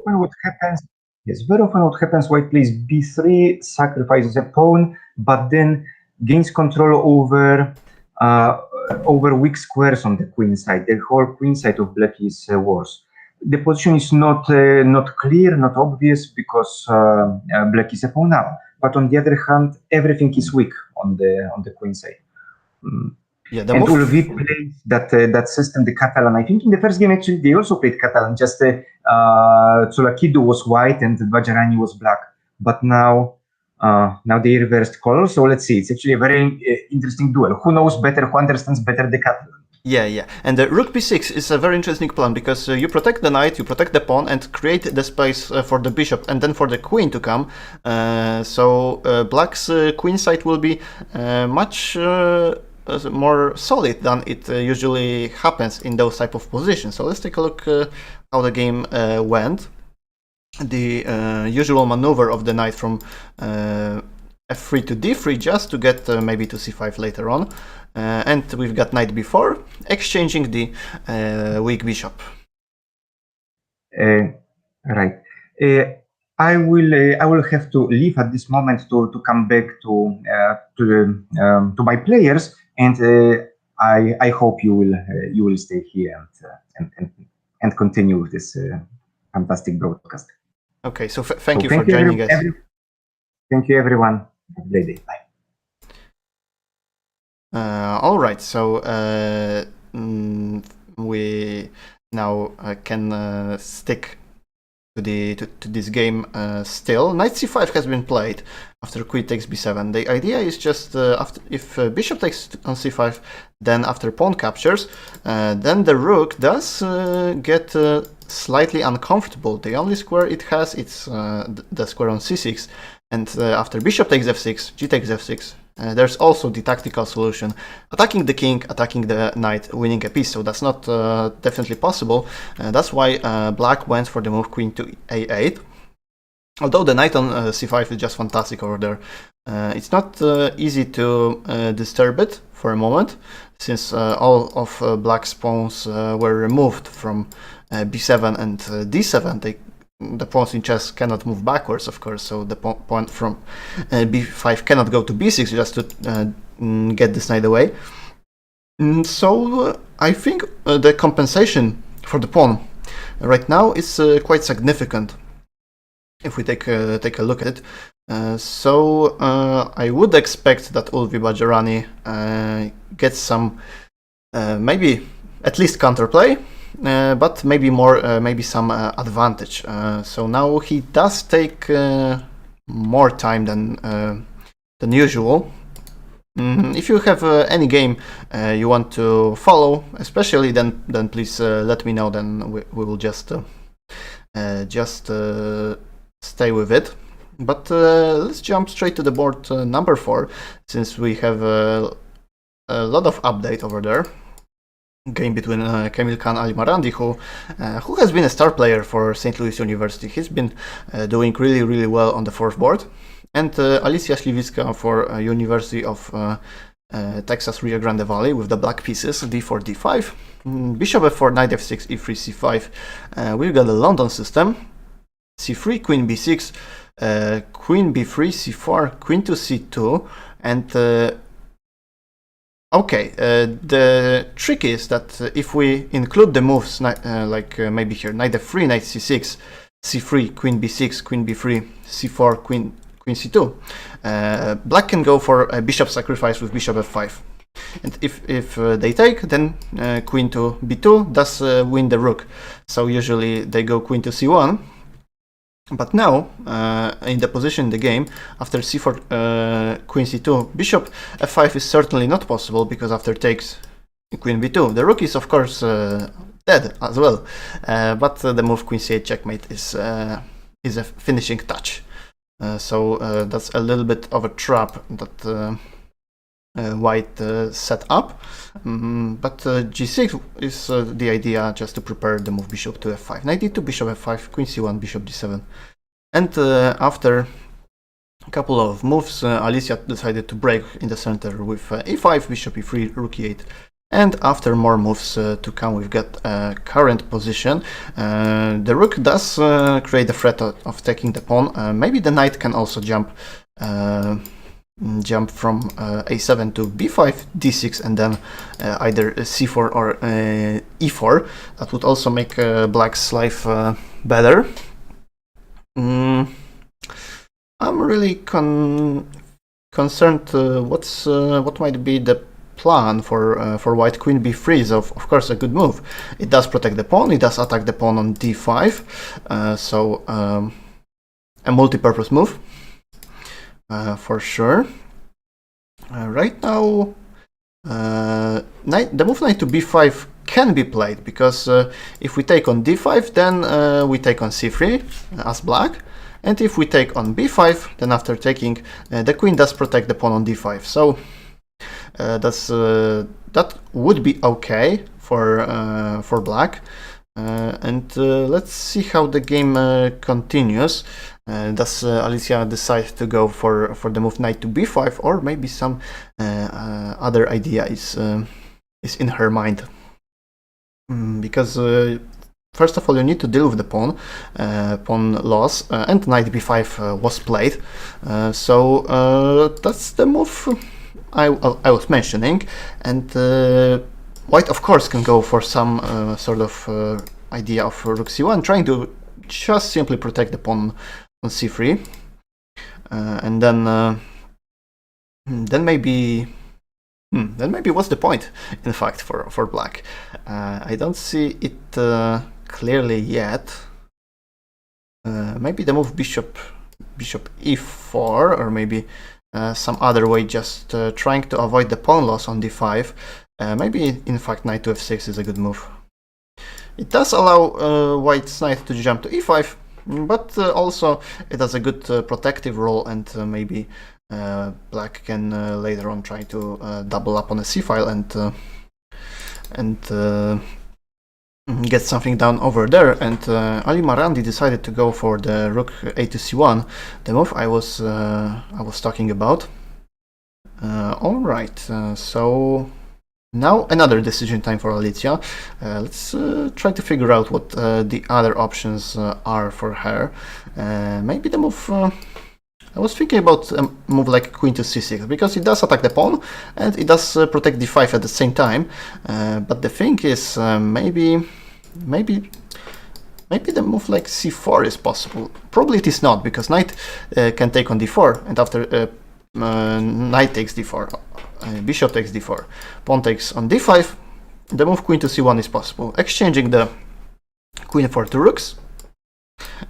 often what happens, white plays b3, sacrifices a pawn, but then gains control over over weak squares on the queen side. The whole queen side of black is worse. The position is not clear, not obvious, because black is a pawn up. But on the other hand, everything is weak on the queen side. Yeah, the And move. Ulvi plays that system, the Catalan. I think in the first game actually they also played Catalan. Just Tsulakidu was white and Vajrani was black. But now they reversed colors. So let's see. It's actually a very interesting duel. Who knows better? Who understands better the Catalan? Yeah. And the rook b6 is a very interesting plan because you protect the knight, you protect the pawn, and create the space for the bishop and then for the queen to come. So black's queen side will be much more solid than it usually happens in those type of positions. So let's take a look how the game went. The usual maneuver of the knight from f3 to d3 just to get maybe to c5 later on. And we've got knight b4, exchanging the weak bishop. Right. I will have to leave at this moment to come back to my players, and I hope you will stay here and continue with this fantastic broadcast. Okay, so thank you for joining us. Thank you, everyone. Have a great day. Bye. All right, so we now can stick to this game still. Knight c5 has been played after queen takes b7. The idea is just if bishop takes on c5, then after pawn captures, then the rook does get slightly uncomfortable. The only square it has it's the square on c6, and after bishop takes f6, g takes f6. There's also the tactical solution, attacking the king, attacking the knight, winning a piece, so that's not definitely possible. That's why black went for the move queen to a8. Although the knight on c5 is just fantastic over there. It's not easy to disturb it for a moment, since all of black's pawns were removed from b7 and d7. The pawns in chess cannot move backwards, of course, so the pawn from b5 cannot go to b6 just to get this knight away. So I think the compensation for the pawn right now is quite significant if we take a look at it. So I would expect that Ulvi Bajrani gets some maybe at least counterplay. But maybe more, maybe some advantage. So now he does take more time than usual. If you have any game you want to follow, especially, then please let me know. Then we will just stay with it. But let's jump straight to the board number 4, since we have a lot of update over there. Game between Kamil Khan Alimarandi, who has been a star player for St. Louis University. He's been doing really well on the 4th board, and Alicja Śliwicka for University of Texas Rio Grande Valley with the black pieces d4, d5, bishop f4, knight f6, e3, c5. We've got a London system, c3, queen b6, queen b3, c4, queen to c2, and okay, the trick is that if we include the moves like maybe here, knight f3, knight c6, c3, queen b6, queen b3, c4, queen c2, black can go for a bishop sacrifice with bishop f5. And if they take, then queen to b2 does win the rook. So usually they go queen to c1. But now, in the position in the game, after c4, queen c2, bishop f5 is certainly not possible, because after takes queen b2, the rook is of course dead as well. But the move queen c8 checkmate is a finishing touch. So that's a little bit of a trap that white set up. But g6 is the idea, just to prepare the move bishop to f5. Knight d2, bishop f5, queen c1, bishop d7. And after a couple of moves, Alicja decided to break in the center with e5, bishop e3, rook e8. And after more moves to come, we've got a current position. The rook does create the threat of taking the pawn. Maybe the knight can also jump jump from a7 to b5, d6, and then either c4 or e4. That would also make black's life better. I'm really concerned what might be the plan for white. Queen b3 is of course a good move. It does protect the pawn, it does attack the pawn on d5, so a multi-purpose move for sure. Right now the move knight to b5 can be played, because if we take on d5, then we take on c3 as black, and if we take on b5, then after taking, the queen does protect the pawn on d5. So that would be okay for black. And let's see how the game continues. Does Alicia decide to go for the move knight to b5, or maybe some other idea is in her mind? Because first of all, you need to deal with the pawn loss, and knight b5 was played. So that's the move I was mentioning, and white of course can go for some sort of idea of rook c1, trying to just simply protect the pawn on c3, and then maybe what's the point, in fact, for black? I don't see it clearly yet. Maybe the move bishop e4, or maybe some other way, just trying to avoid the pawn loss on d5. Maybe in fact knight to f6 is a good move. It does allow white's knight to jump to e5, but also it has a good protective role, and maybe black can later on try to double up on a c-file and get something down over there. And Ali Marandi decided to go for the rook a to c1, the move I was talking about. All right, so now another decision time for Alicia. Let's try to figure out what the other options are for her. Maybe the move... I was thinking about a move like queen to c6, because it does attack the pawn and it does protect d5 at the same time. But the thing is, maybe the move like c4 is possible. Probably it is not, because knight can take on d4, and after knight takes d4, bishop takes d4, pawn takes on d5, the move queen to c1 is possible, exchanging the queen for two rooks.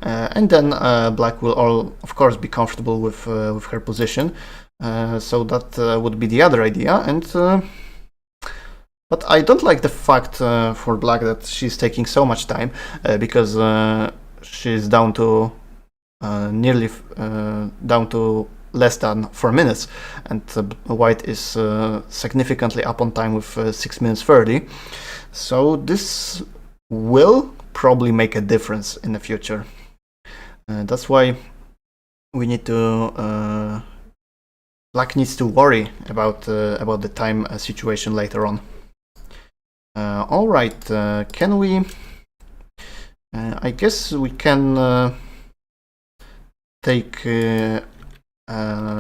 And then black will all, of course, be comfortable with her position. So that would be the other idea. And but I don't like the fact for black that she's taking so much time, because she's down to nearly down to less than 4 minutes, and white is significantly up on time with 6 minutes 30. So this will probably make a difference in the future. That's why we need to black needs to worry about the time situation later on. All right, can we? I guess we can take a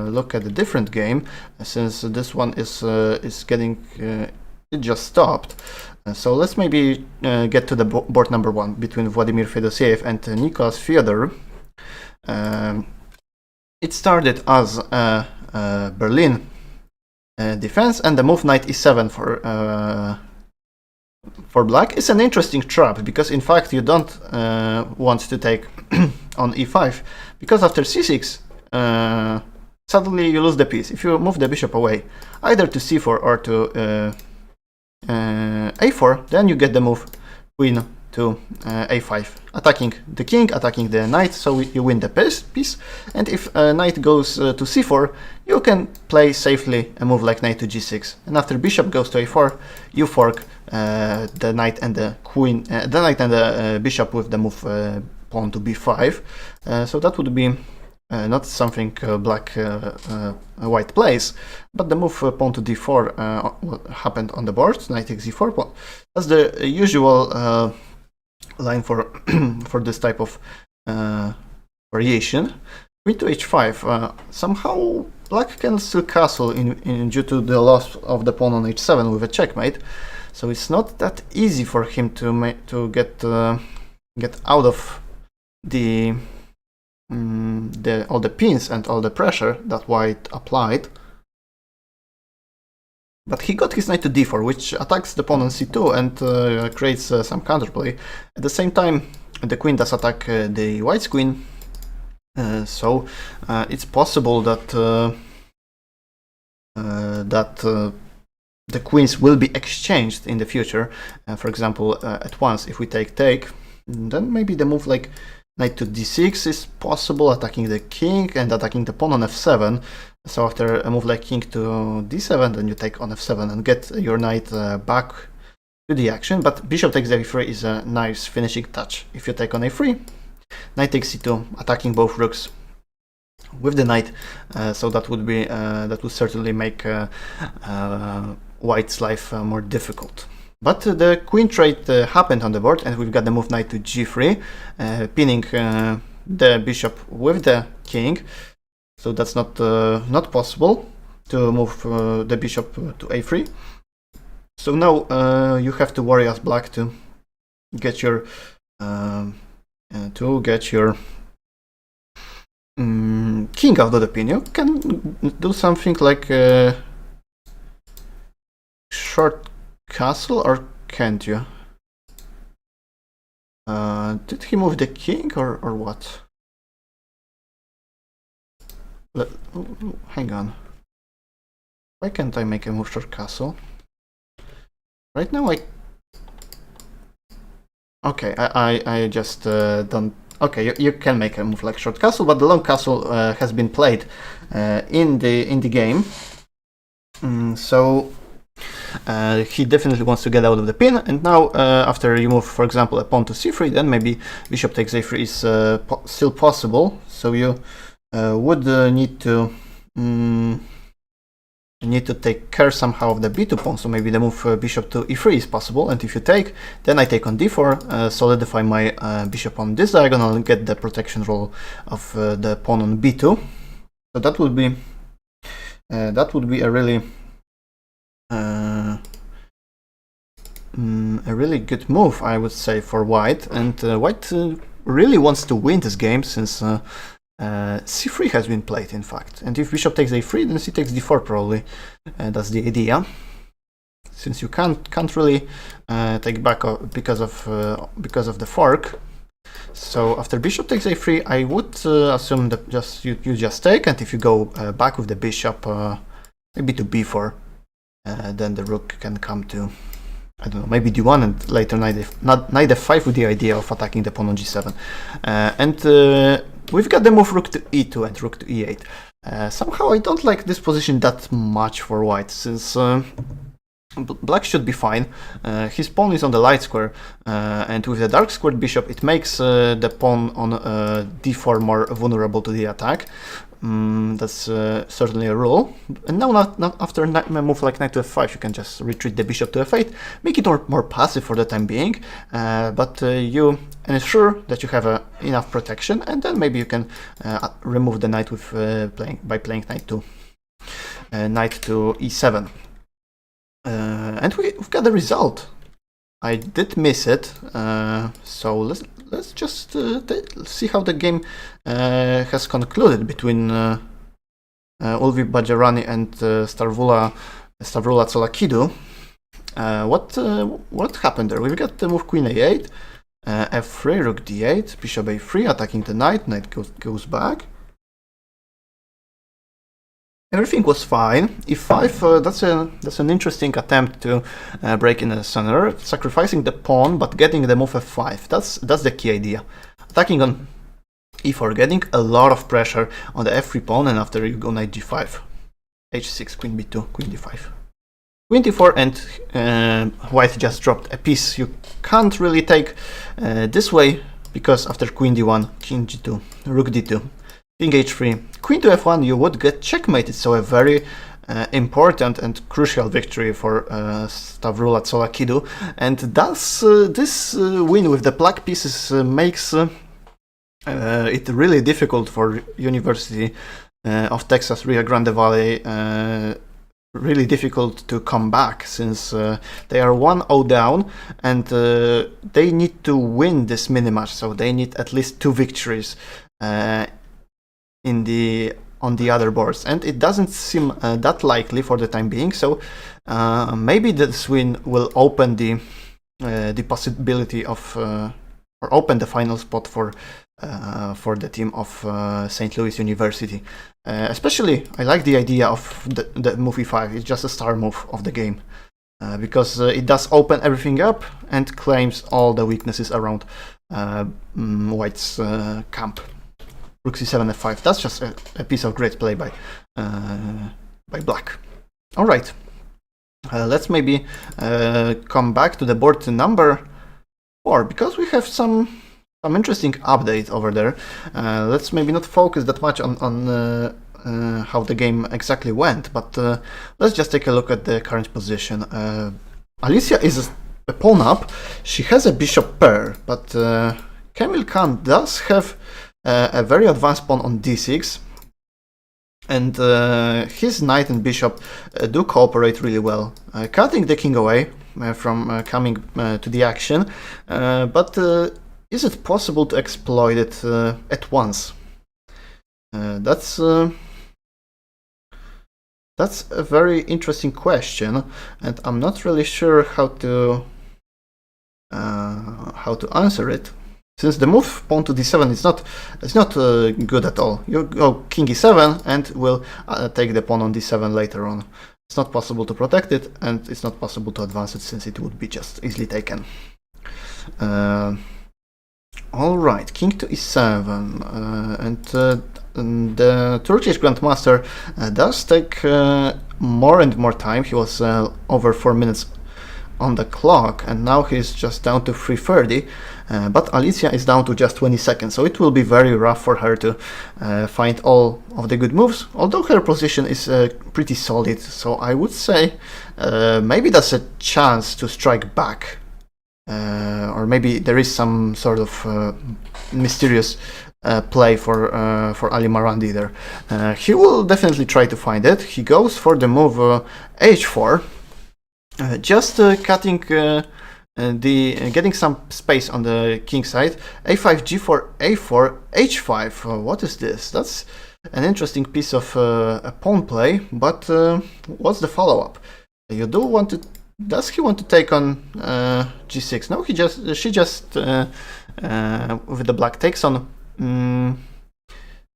look at a different game, since this one is getting it just stopped. So let's maybe get to the board number 1 between Vladimir Fedosiev and Nicolas Fyodor. It started as a Berlin defense, and the move knight e7 for black is an interesting trap, because in fact you don't want to take on e5, because after c6 suddenly you lose the piece. If you move the bishop away, either to c4 or to a4, then you get the move queen to a5, attacking the king, attacking the knight, so you win the piece. And if knight goes to c4, you can play safely a move like knight to g6. And after bishop goes to a4, you fork the knight and the queen, the knight and the bishop with the move pawn to b5. So that would be not something white plays, but the move pawn to d4 happened on the board. Knight takes e4 pawn. That's the usual line for for this type of variation. Queen to h5. Somehow black can still castle due to the loss of the pawn on h7 with a checkmate. So it's not that easy for him to get out of all the pins and all the pressure that white applied. But he got his knight to d4, which attacks the pawn on c2 and creates some counterplay. At the same time, the queen does attack the white's queen, so it's possible that the queens will be exchanged in the future. For example, at once, if we take, then maybe the move like knight to d6 is possible, attacking the king and attacking the pawn on f7. So after a move like king to d7, then you take on f7 and get your knight back to the action. But bishop takes a3 is a nice finishing touch. If you take on a3, knight takes c2, attacking both rooks with the knight. So that would certainly make white's life more difficult. But the queen trade happened on the board, and we've got the move knight to g3, pinning the bishop with the king. So that's not possible to move the bishop to a3. So now you have to worry as black to get your king out of the pin. You can do something like short castle, or can't you? Did he move the king or what? Hang on. Why can't I make a move short castle? Right now okay, I just don't... Okay, you can make a move like short castle, but the long castle has been played in the game. So he definitely wants to get out of the pin, and now after you move, for example, a pawn to c3, then maybe bishop takes a3 is still possible. So you would need to take care somehow of the b2 pawn. So maybe the move bishop to e3 is possible, and if you take, then I take on d4, solidify my bishop on this diagonal and get the protection role of the pawn on b2. So that would be a really good move, I would say, for white. And white really wants to win this game, since c3 has been played, in fact. And if bishop takes a3, then c takes d4 probably. That's the idea. Since you can't really take back because of the fork. So after bishop takes a3, I would assume that you just take, and if you go back with the bishop, maybe to b4, then the rook can come to, I don't know, maybe d1, and later knight f5 with the idea of attacking the pawn on g7. And we've got the move rook to e2 and rook to e8. Somehow I don't like this position that much for white, since black should be fine. His pawn is on the light square, and with the dark squared bishop, it makes the pawn on d4 more vulnerable to the attack. That's certainly a rule. And now, not after a move like knight to f5, you can just retreat the bishop to f8, make it more passive for the time being, but you ensure that you have enough protection, and then maybe you can remove the knight with by playing knight to e7. And we've got the result. I did miss it, so let's just see how the game has concluded between Ulvi Bajarani and Stavroula Tsolakidu. What happened there? We've got the move queen a8, f3, rook d8, bishop a3, attacking the knight. Knight goes back. Everything was fine. e5, that's an interesting attempt to break in the center, sacrificing the pawn but getting the move f5. That's the key idea. Attacking on e4, getting a lot of pressure on the f3 pawn, and after you go knight g5, h6, queen b2, queen d5, queen d4, and white just dropped a piece. You can't really take this way, because after queen d1, king g2, rook d2, king h3, queen to f1, you would get checkmated. So a very important and crucial victory for Stavroula Tsolakidu. And thus this win with the black pieces makes it's really difficult for University of Texas Rio Grande Valley, really difficult to come back, since they are 1-0 down, and they need to win this mini-match, so they need at least 2 victories on the other boards, and it doesn't seem that likely for the time being, so maybe this win will open the possibility of or open the final spot for the team of St. Louis University. Especially, I like the idea of the move e5. It's just a star move of the game, because it does open everything up and claims all the weaknesses around White's camp. Rook c7 f5. That's just a piece of great play by Black. All right. Let's maybe come back to the board to number 4, because we have some interesting update over there. Let's maybe not focus that much on how the game exactly went, but let's just take a look at the current position. Alicia is a pawn up. She has a bishop pair, but Kamil Khan does have a very advanced pawn on d6, and his knight and bishop do cooperate really well, cutting the king away from coming to the action, but is it possible to exploit it at once? That's a very interesting question, and I'm not really sure how to answer it. Since the move pawn to d7 is not good at all. You go king e7 and will take the pawn on d7 later on. It's not possible to protect it, and it's not possible to advance it, since it would be just easily taken. All right, king to e7, and the Turkish Grandmaster does take more and more time. He was over 4 minutes on the clock, and now he's just down to 3:30, but Alicia is down to just 20 seconds, so it will be very rough for her to find all of the good moves, although her position is pretty solid, so I would say maybe that's a chance to strike back, or maybe there is some sort of mysterious play for Ali Marandi there. He will definitely try to find it. He goes for the move h4, just cutting getting some space on the king side. a5, g4, a4, h5. What is this? That's an interesting piece of a pawn play, but what's the follow-up? You do want to... Does he want to take on g6? No, she just with the black takes on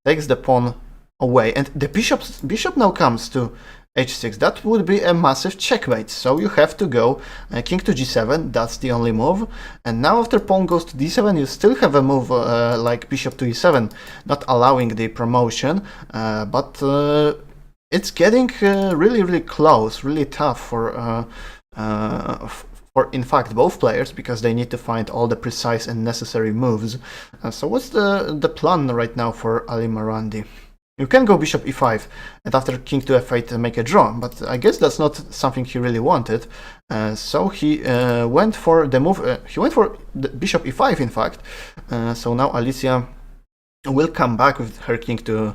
takes the pawn away, and the bishop now comes to h6. That would be a massive checkmate, so you have to go king to g7. That's the only move, and now after pawn goes to d7, you still have a move like bishop to e7, not allowing the promotion, but it's getting really close, really tough for in fact both players, because they need to find all the precise and necessary moves. So what's the plan right now for Ali Marandi? You can go bishop e5 and after king to f8 make a draw, but I guess that's not something he really wanted. So he went for the move. He went for the bishop e5, in fact. So now Alicia will come back with her king to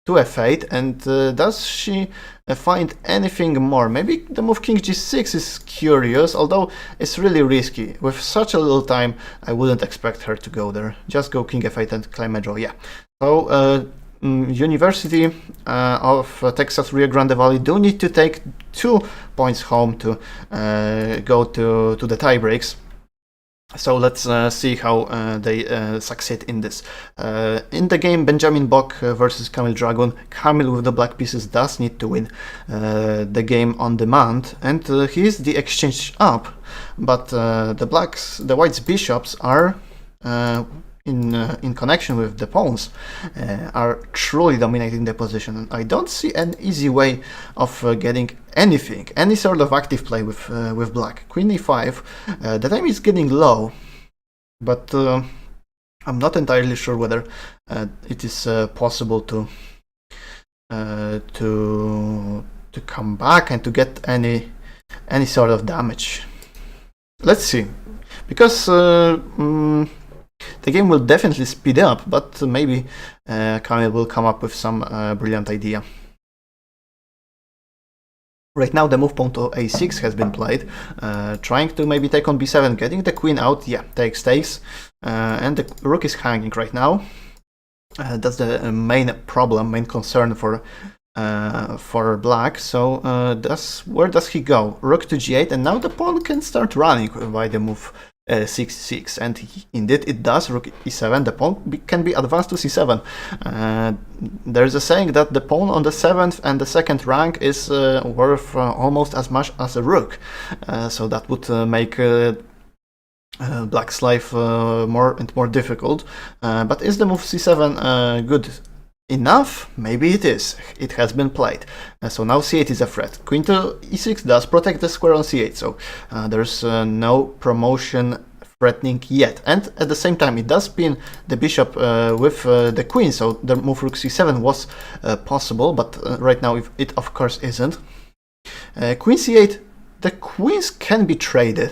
f8, and does she find anything more? Maybe the move king g6 is curious, although it's really risky. With such a little time, I wouldn't expect her to go there. Just go king f8 and claim a draw, yeah. So University of Texas Rio Grande Valley do need to take 2 points home to go to the tie breaks. So let's see how they succeed in this. In the game Benjamin Bock versus Kamil Dragun, Kamil with the black pieces does need to win the game on demand, and he is the exchange up, but the white's bishops are in connection with the pawns are truly dominating the position. I don't see an easy way of getting anything, any sort of active play with black. Queen e5, the time is getting low, but I'm not entirely sure whether it is possible to come back and to get any sort of damage. Let's see, because the the game will definitely speed up, but maybe Kamil will come up with some brilliant idea. Right now the move pawn to a6 has been played, trying to maybe take on b7, getting the queen out, yeah, takes, and the rook is hanging right now. That's the main problem, main concern for black. So where does he go? Rook to g8, and now the pawn can start running by the move c6, and indeed it does. Rook e7, the pawn can be advanced to c7. There's a saying that the pawn on the 7th and the 2nd rank is worth almost as much as a rook, so that would make black's life more and more difficult. But is the move c7 good enough? Maybe it is. It has been played. So now c8 is a threat. Queen to e6 does protect the square on c8, so there's no promotion threatening yet. And at the same time, it does pin the bishop with the queen, so the move rook c7 was possible, but right now it of course isn't. Queen c8, the queens can be traded.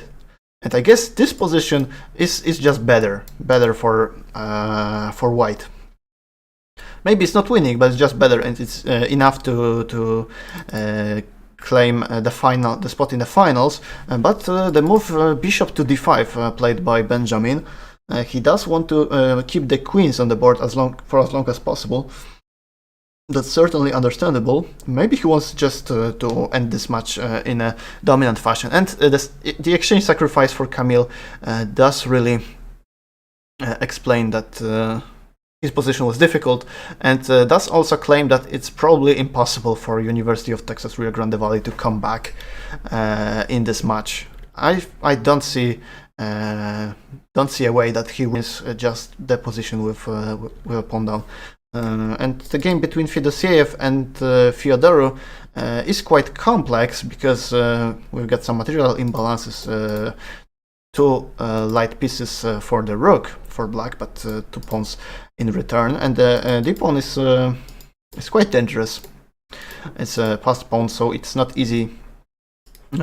And I guess this position is just better for white. Maybe it's not winning, but it's just better, and it's enough to claim the spot in the finals. But the move bishop to d5 played by Benjamin, he does want to keep the queens on the board for as long as possible. That's certainly understandable. Maybe he wants just to end this match in a dominant fashion. And the exchange sacrifice for Kamil does really explain that his position was difficult, and does also claim that it's probably impossible for University of Texas Rio Grande Valley to come back in this match. I don't see a way that he wins just the position with a pawn down. And the game between Fedosiev and Fyodorou is quite complex, because we've got some material imbalances. Two light pieces for the rook for black, but 2 pawns in return, and the d pawn is quite dangerous. It's a passed pawn, so it's not easy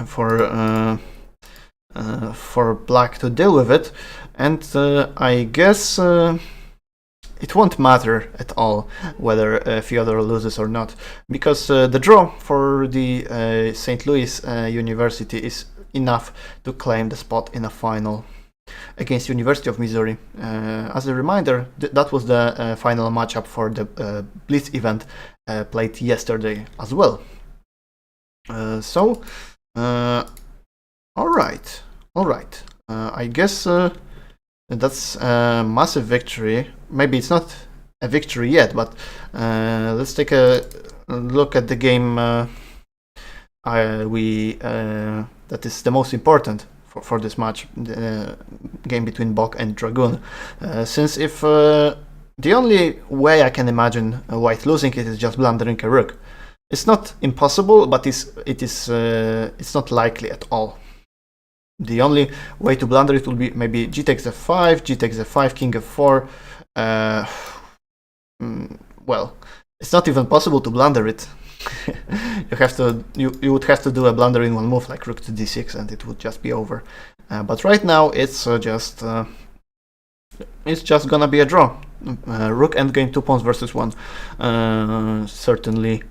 for black to deal with it, and I guess it won't matter at all whether Fyodor loses or not, because the draw for the St. Louis University is enough to claim the spot in a final against University of Missouri. As a reminder, that was the final matchup for the Blitz event played yesterday as well. Alright. I guess that's a massive victory. Maybe it's not a victory yet, but let's take a look at the game that is the most important for this match, the game between Bok and Dragoon. Since if the only way I can imagine white losing it is just blundering a rook. It's not impossible, but it's not likely at all. The only way to blunder it will be maybe g takes f5, g takes f5, king f4. Well, it's not even possible to blunder it. you would have to do a blunder in one move, like rook to d6, and it would just be over. But right now it's just gonna be a draw. Rook endgame, 2 pawns versus 1. Certainly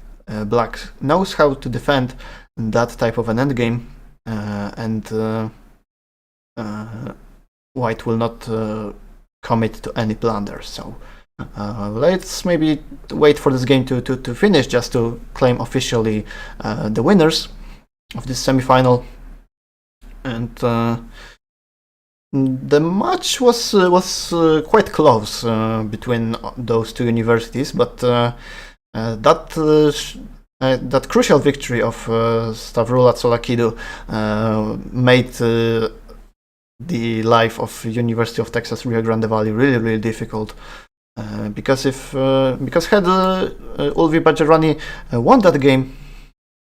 black knows how to defend that type of an endgame, and white will not commit to any blunders. So let's maybe wait for this game to finish, just to claim officially the winners of this semi-final. And the match was quite close between those two universities, but that crucial victory of Stavroula Tsolakidu made the life of University of Texas Rio Grande Valley really difficult. Because had Ulvi Bajarani won that game,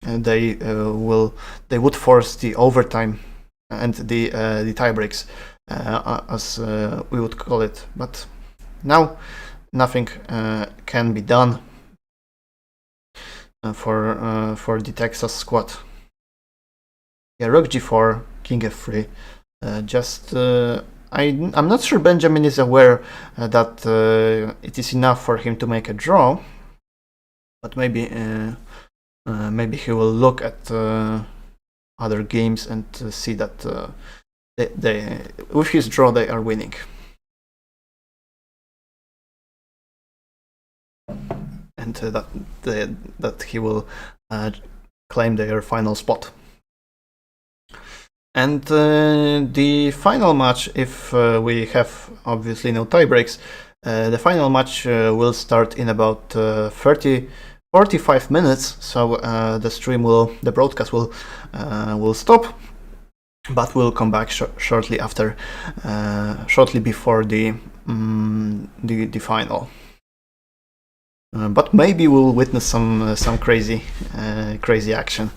they would force the overtime and the tie breaks, as we would call it. But now nothing can be done for the Texas squad. Yeah, rook g4, king f3. Just I'm not sure Benjamin is aware that it is enough for him to make a draw, but maybe he will look at other games and see that they with his draw they are winning. And that he will claim their final spot. And the final match, if we have obviously no tie breaks, the final match will start in about 45 minutes. So the broadcast will stop, but we'll come back shortly after, shortly before the final. But maybe we'll witness some crazy action.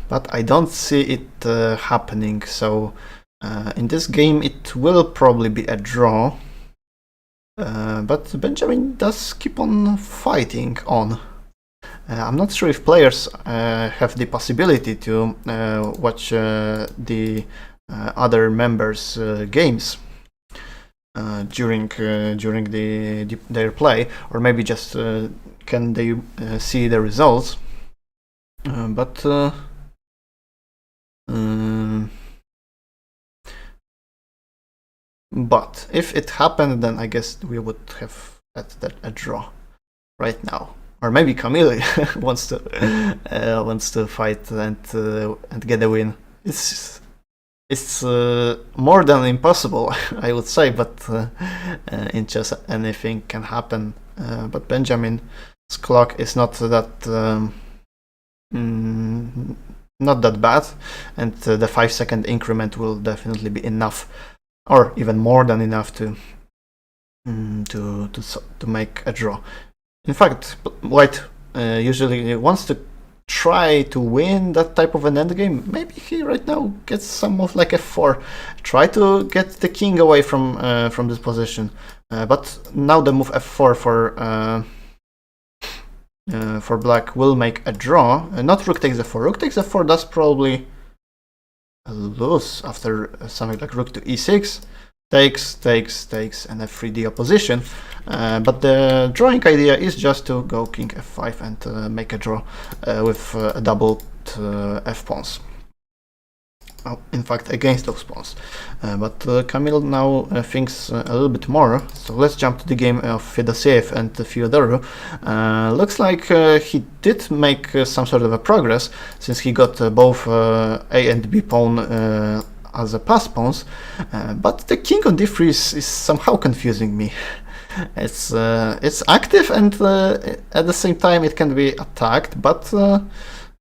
But I don't see it happening, so in this game it will probably be a draw. But Benjamin does keep on fighting on. I'm not sure if players have the possibility to watch the other members' games during their play, or maybe just can they see the results. But if it happened, then I guess we would have had a draw right now. Or maybe Camille wants to fight and get a win. It's more than impossible, I would say, but in chess anything can happen. But Benjamin's clock is not that bad, and the 5-second increment will definitely be enough, or even more than enough to make a draw. In fact, White usually wants to try to win that type of an endgame. Maybe he right now gets some of like f4, try to get the king away from this position. But now the move f4 for black will make a draw. Not rook takes f4. Rook takes f4 does probably lose after something like rook to e6. Takes, and f3 the opposition. But the drawing idea is just to go king f5 and make a draw with a doubled f-pawns. Oh, in fact, against those pawns. But Camille now thinks a little bit more. So let's jump to the game of Fedosiev and Fyodorov. Looks like he did make some sort of a progress, since he got both A and B pawn as a pass pawns, but the king on d3 is somehow confusing me. It's active, and at the same time it can be attacked, but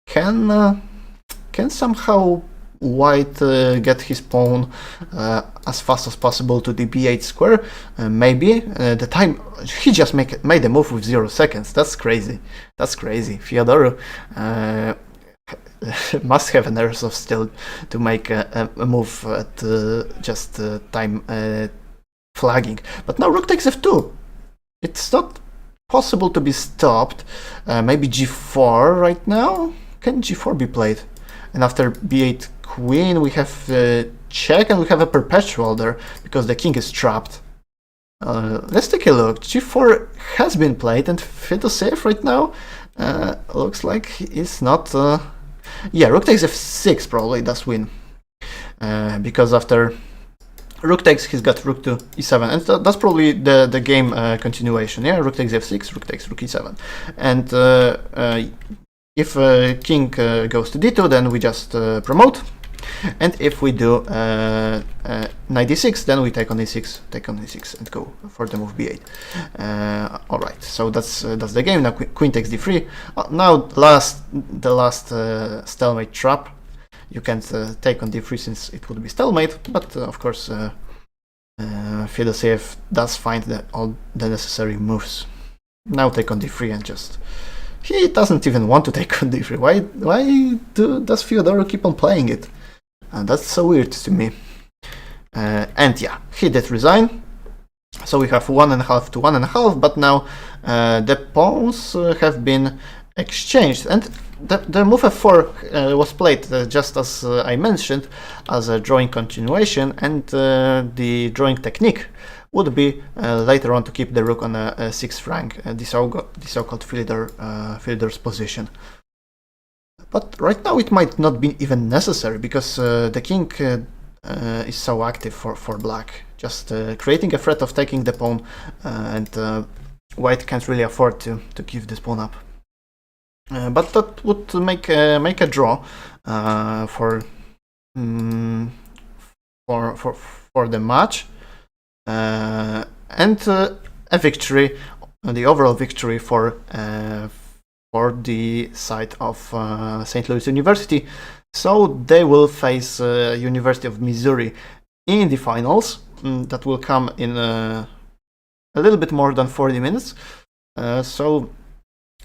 can somehow White get his pawn as fast as possible to the b8 square? Maybe the time he just made a move with 0 seconds. That's crazy. Fyodorov must have an nerves of steel to make a move at just time flagging. But now rook takes f2. It's not possible to be stopped. Maybe g4 right now? Can g4 be played? And after b8 queen we have check, and we have a perpetual there because the king is trapped. Let's take a look. g4 has been played, and Fedosiev right now looks like he's not... Yeah, rook takes f6 probably does win, because after rook takes, he's got rook to e7, and that's probably the game continuation. Yeah, rook takes f6, rook takes rook e7, and if king goes to d2, then we just promote, and if we do knight d6, then we take on e6, and go for the move b8. All right, so that's the game. Now queen takes d3. Now the last stalemate trap. You can't take on d3 since it would be stalemate, but of course Fedosiev does find all the necessary moves. Now take on d3 and just... He doesn't even want to take on d3. Why does Fyodorov keep on playing it? And that's so weird to me. And yeah, he did resign. So we have 1.5 to 1.5, but now the pawns have been exchanged, and the move f4 was played just as I mentioned, as a drawing continuation, and the drawing technique would be later on to keep the rook on a 6th rank, the so-called fielder's position. But right now it might not be even necessary, because the king is so active for black, just creating a threat of taking the pawn, and white can't really afford to give this pawn up. But that would make a draw for the match, and a victory, the overall victory for the side of St. Louis University. So they will face University of Missouri in the finals. That will come in a little bit more than 40 minutes. So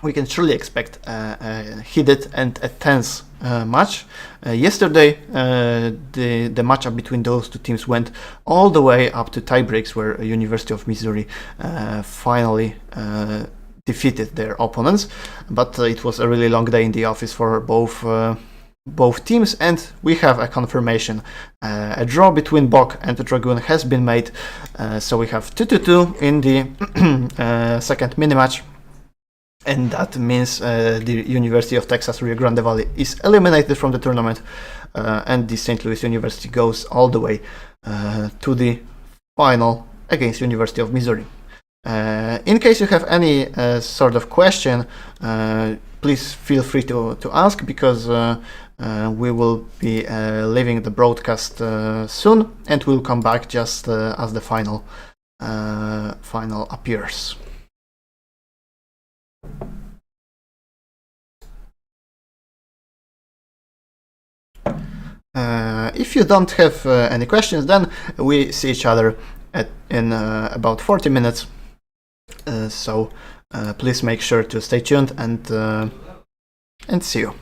we can surely expect a heated and a tense match. Yesterday, the matchup between those two teams went all the way up to tiebreaks, where University of Missouri finally defeated their opponents. But it was a really long day in the office for both teams, and we have a confirmation. A draw between Bok and Dragoon has been made, so we have 2-2 in the second mini-match. And that means the University of Texas Rio Grande Valley is eliminated from the tournament, and the St. Louis University goes all the way to the final against University of Missouri. In case you have any sort of question, please feel free to ask, because we will be leaving the broadcast soon, and we'll come back just as the final appears. If you don't have any questions, then we see each other in about 40 minutes. So please make sure to stay tuned, and see you.